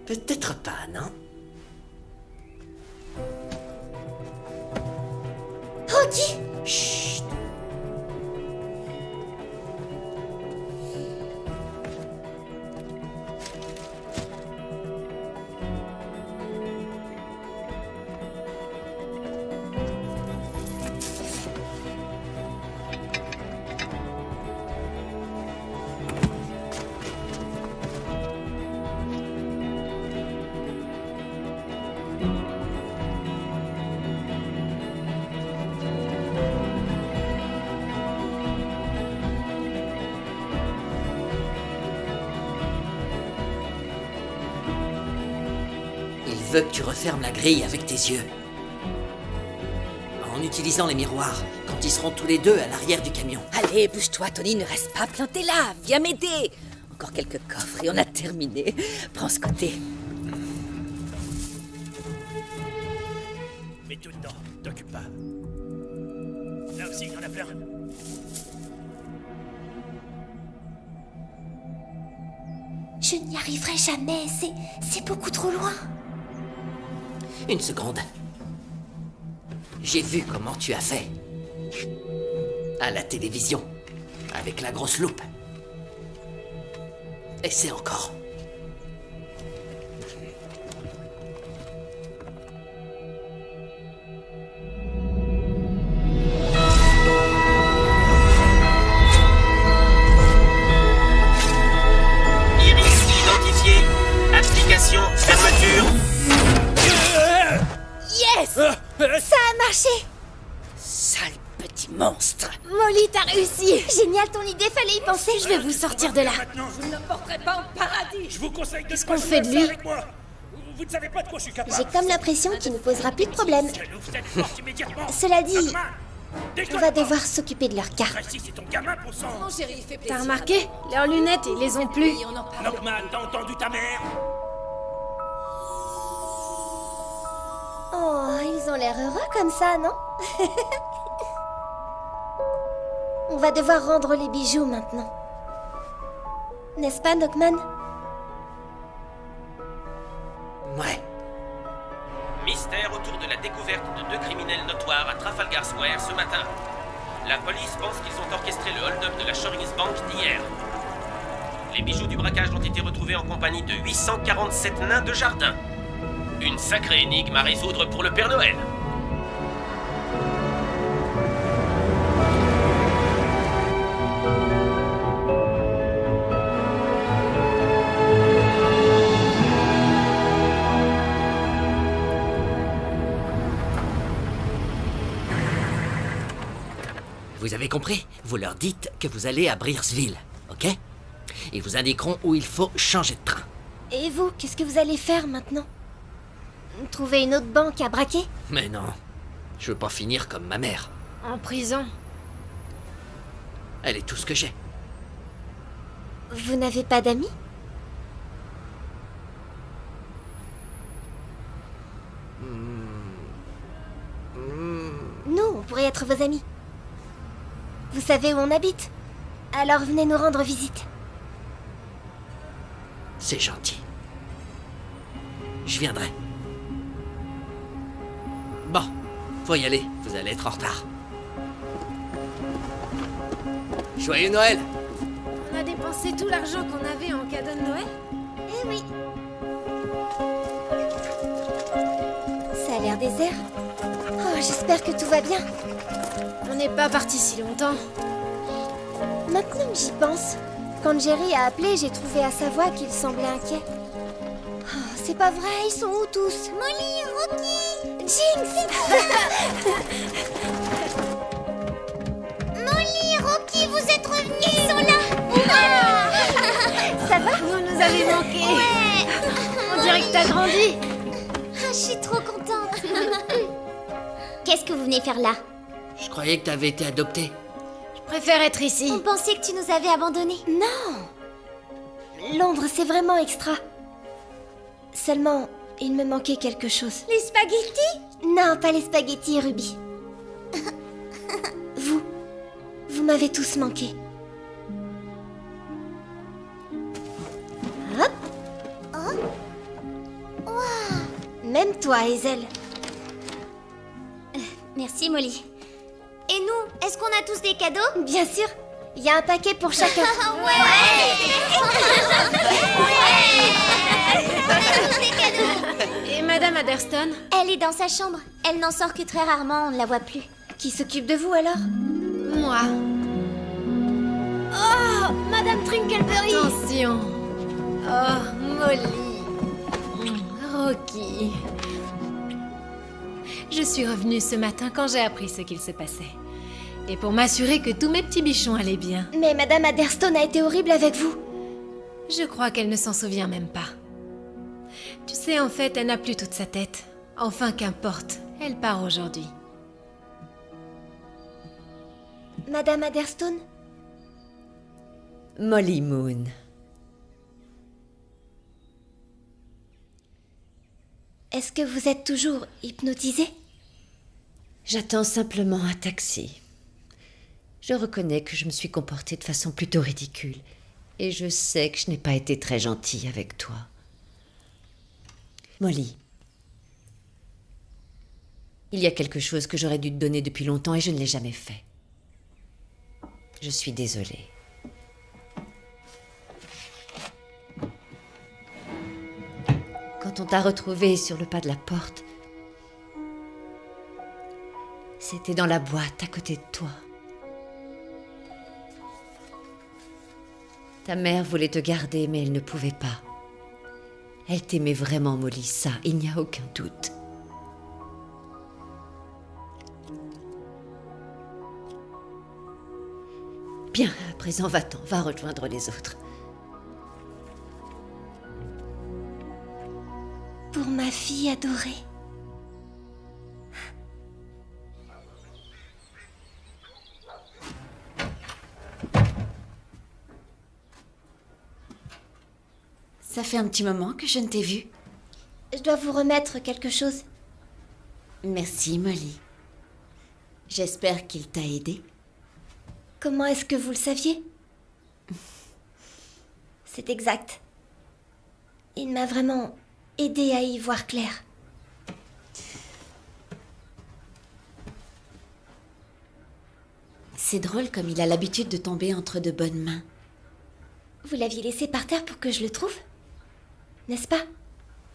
Peut-être pas, non? Rocky! Chut! Il veut que tu refermes la grille avec tes yeux. En utilisant les miroirs, quand ils seront tous les deux à l'arrière du camion. Allez, bouge-toi, Tony, ne reste pas planté là. Viens m'aider. Encore quelques coffres et on a terminé. Prends ce côté. Mets tout dedans, t'occupe pas. Là aussi, il y en a plein. Je n'y arriverai jamais, c'est beaucoup trop loin. Une seconde. J'ai vu comment tu as fait. À la télévision. Avec la grosse loupe. Essaie encore. Iris identifié. Application fermeture. Yes! Ça a marché! Sale petit monstre. Molly, t'as réussi! Génial ton idée, fallait y penser, je vais vous sortir de là. Maintenant, Vous ne l'emporterez pas en paradis. je vous conseille de Qu'est-ce ne pas qu'on fait de jouer à ça lui avec moi. Vous ne savez pas de quoi je suis capable. J'ai comme l'impression qu'il ne posera plus de problème. Je vous êtes morte immédiatement. Cela dit, Knockman, on déconne va pas. devoir s'occuper de leur cas. Tracy, c'est ton gamin pour sang. Non, chérie, il fait plaisir. T'as remarqué? Leurs lunettes, ils les ont plus. Oui, on en parle. Knockman, t'as entendu ta mère? Oh, ils ont l'air heureux comme ça, non? On va devoir rendre les bijoux maintenant. N'est-ce pas, Knockman? Ouais. Mystère autour de la découverte de 2 criminels notoires à Trafalgar Square ce matin. La police pense qu'ils ont orchestré le hold-up de la Shorings Bank d'hier. Les bijoux du braquage ont été retrouvés en compagnie de 847 nains de jardin. Une sacrée énigme à résoudre pour le Père Noël. Vous avez compris? Vous leur dites que vous allez à Breersville, ok? Ils vous indiqueront où il faut changer de train. Et vous, qu'est-ce que vous allez faire maintenant? Trouver une autre banque à braquer? Mais non, je veux pas finir comme ma mère. En prison. Elle est tout ce que j'ai. Vous n'avez pas d'amis? Nous, on pourrait être vos amis. Vous savez où on habite? Alors venez nous rendre visite. C'est gentil. Je viendrai. Bon, faut y aller. Vous allez être en retard. Joyeux Noël! On a dépensé tout l'argent qu'on avait en cadeau de Noël? oui. Ça a l'air désert. Oh, j'espère que tout va bien. On n'est pas parti si longtemps. Maintenant que j'y pense, quand Jerry a appelé, j'ai trouvé à sa voix qu'il semblait inquiet. Oh, c'est pas vrai, ils sont où tous? Molly, Rocky, Jinx! Molly, Rocky, vous êtes revenus. Ils sont là. Ça va? Vous nous avez manqué. Ouais. On dirait que t'as grandi. Ah, je suis trop contente. Qu'est-ce que vous venez faire là? Je croyais que t'avais été adopté. Je préfère être ici. On pensait que tu nous avais abandonnés. Non! Londres, c'est vraiment extra. Seulement, il me manquait quelque chose. Les spaghettis? Non, pas les spaghettis, Ruby. Vous m'avez tous manqué. Hop! Oh. Waouh. Même toi, Hazel. Merci, Molly. Et nous, est-ce qu'on a tous des cadeaux? Bien sûr, il y a un paquet pour chacun. Et Madame Adderston? Elle est dans sa chambre. Elle n'en sort que très rarement, on ne la voit plus. Qui s'occupe de vous alors? Moi. Oh, Madame Trinkleberry! Attention. Oh, Molly. Rocky. Je suis revenue ce matin quand j'ai appris ce qu'il se passait. Et pour m'assurer que tous mes petits bichons allaient bien. Mais Madame Adderston a été horrible avec vous. Je crois qu'elle ne s'en souvient même pas. Tu sais, en fait, elle n'a plus toute sa tête. Enfin, qu'importe. Elle part aujourd'hui. Madame Adderston? Molly Moon. Est-ce que vous êtes toujours hypnotisée? J'attends simplement un taxi. Je reconnais que je me suis comportée de façon plutôt ridicule. Et je sais que je n'ai pas été très gentille avec toi. Molly. Il y a quelque chose que j'aurais dû te donner depuis longtemps et je ne l'ai jamais fait. Je suis désolée. Quand on t'a retrouvée sur le pas de la porte, c'était dans la boîte à côté de toi. Ta mère voulait te garder, mais elle ne pouvait pas. Elle t'aimait vraiment, Molly, ça, il n'y a aucun doute. Bien, à présent, va-t'en, va rejoindre les autres. Pour ma fille adorée. Ça fait un petit moment que je ne t'ai vue. Je dois vous remettre quelque chose. Merci, Molly. J'espère qu'il t'a aidé. Comment est-ce que vous le saviez? C'est exact. Il m'a vraiment aidé à y voir clair. C'est drôle comme il a l'habitude de tomber entre de bonnes mains. Vous l'aviez laissé par terre pour que je le trouve? N'est-ce pas?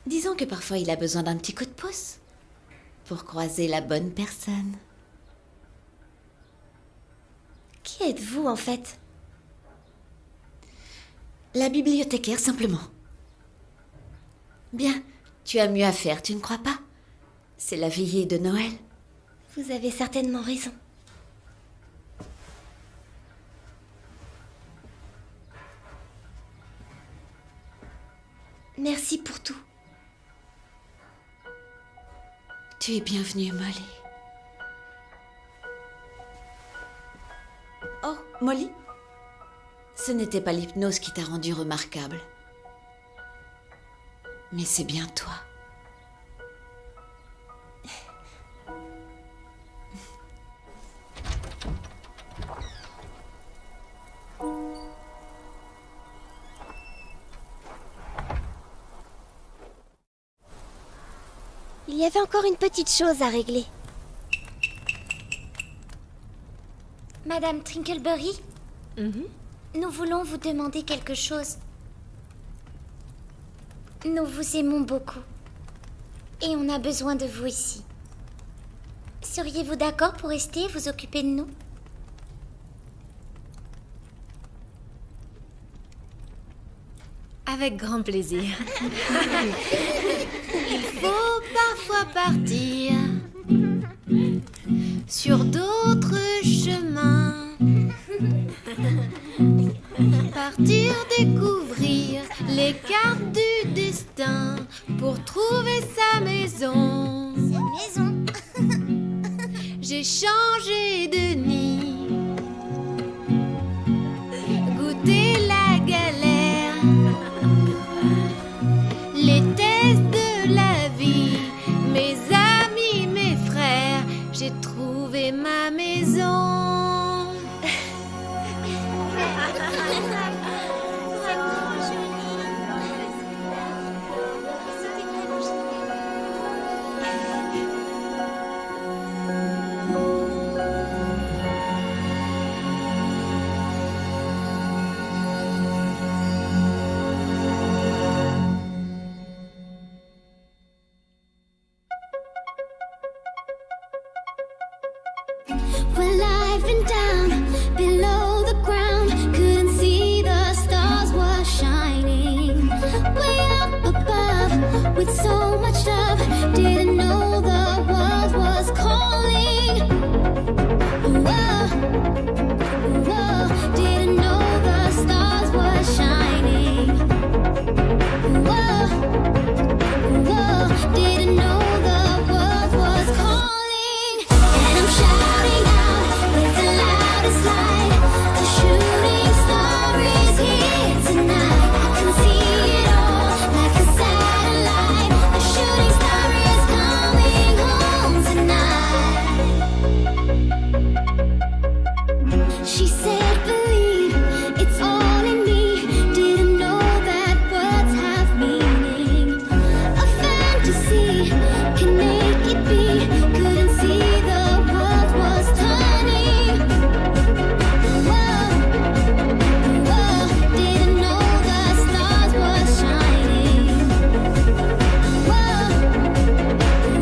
Disons que parfois il a besoin d'un petit coup de pouce pour croiser la bonne personne. Qui êtes-vous en fait? La bibliothécaire, simplement. Bien, tu as mieux à faire, tu ne crois pas? C'est la veillée de Noël. Vous avez certainement raison. Merci pour tout. Tu es bienvenue, Molly. Oh, Molly? Ce n'était pas l'hypnose qui t'a rendue remarquable. Mais c'est bien toi. Il y avait encore une petite chose à régler. Madame Trinkleberry, nous voulons vous demander quelque chose. Nous vous aimons beaucoup. Et on a besoin de vous ici. Seriez-vous d'accord pour rester et vous occuper de nous? Avec grand plaisir. Il faut parfois partir sur d'autres chemins. Partir découvrir les cartes du destin pour trouver sa maison. Sa maison. J'ai changé de nid, goûté la galère, les tests de la vie, mes amis, mes frères, j'ai trouvé ma maison. We're live and down below the ground. Couldn't see the stars were shining. Way up above with so much love. Didn't know the world was calling. Whoa, whoa. Didn't know the stars were shining. Whoa, whoa. Didn't know the world was calling. And I'm shouting out with the loudest light. The shooting star is here tonight. I can see it all like a satellite. The shooting star is coming home tonight. She said, believe it's all in me. Didn't know that words have meaning. A fantasy can make it be. Couldn't see the world was turning. Whoa, whoa. Didn't know the stars were shining. Whoa,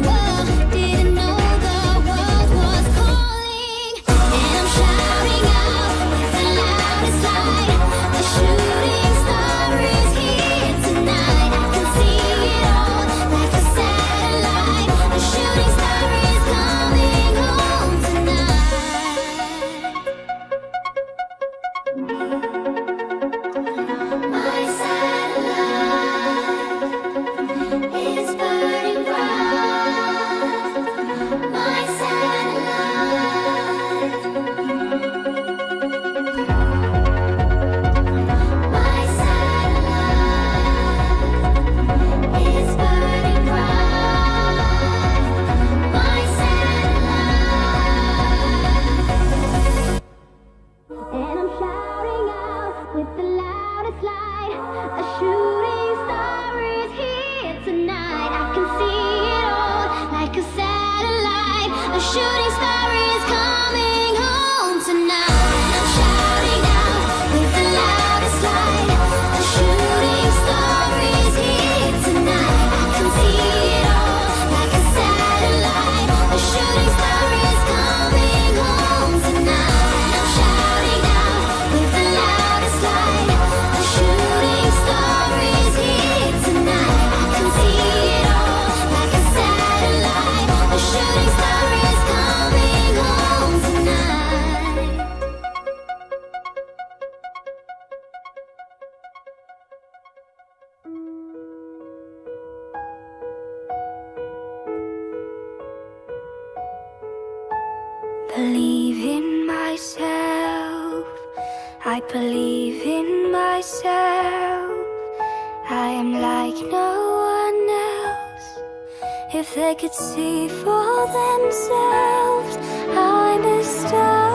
whoa. Didn't know the world was calling. And I'm shouting out with the loudest light. The shooting star is here tonight. I can see it all like a satellite. The shooting star is coming home tonight. My satellite is burning bright. My satellite. My satellite is burning bright. My satellite. And I'm shouting out with the loudest light. A shooting star is here tonight. I can see it all like a satellite. A shooting star is coming home tonight. I'm shouting out with the loudest light. A shooting star is here tonight. I can see it all like a satellite. A shooting star is coming home tonight. I'm shouting out with the loudest light. A shooting star is here tonight. I can see it all like a satellite. A shooting star is coming home tonight. Believe in myself. I believe in myself. I am like no one else. If they could see for themselves, I'm a star.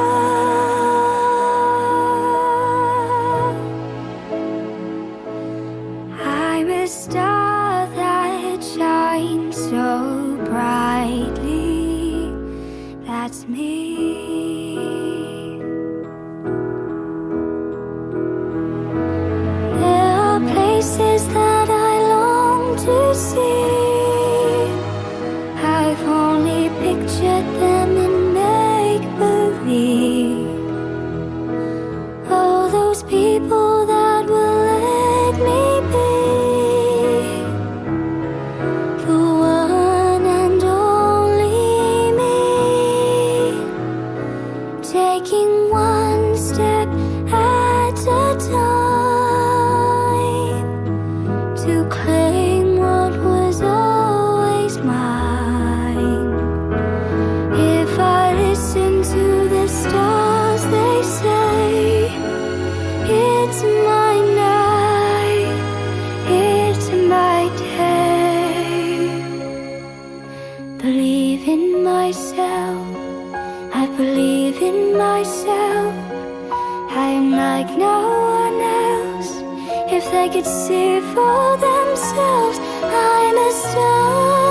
I'm a star that shines so brightly. That's me. There are places that I long people that will let me be the one and only me, taking one step at a time to claim what was always mine. If I listen to the stars, they say it's my night, it's my day. Believe in myself, I believe in myself. I am like no one else. If they could see for themselves, I'm a star.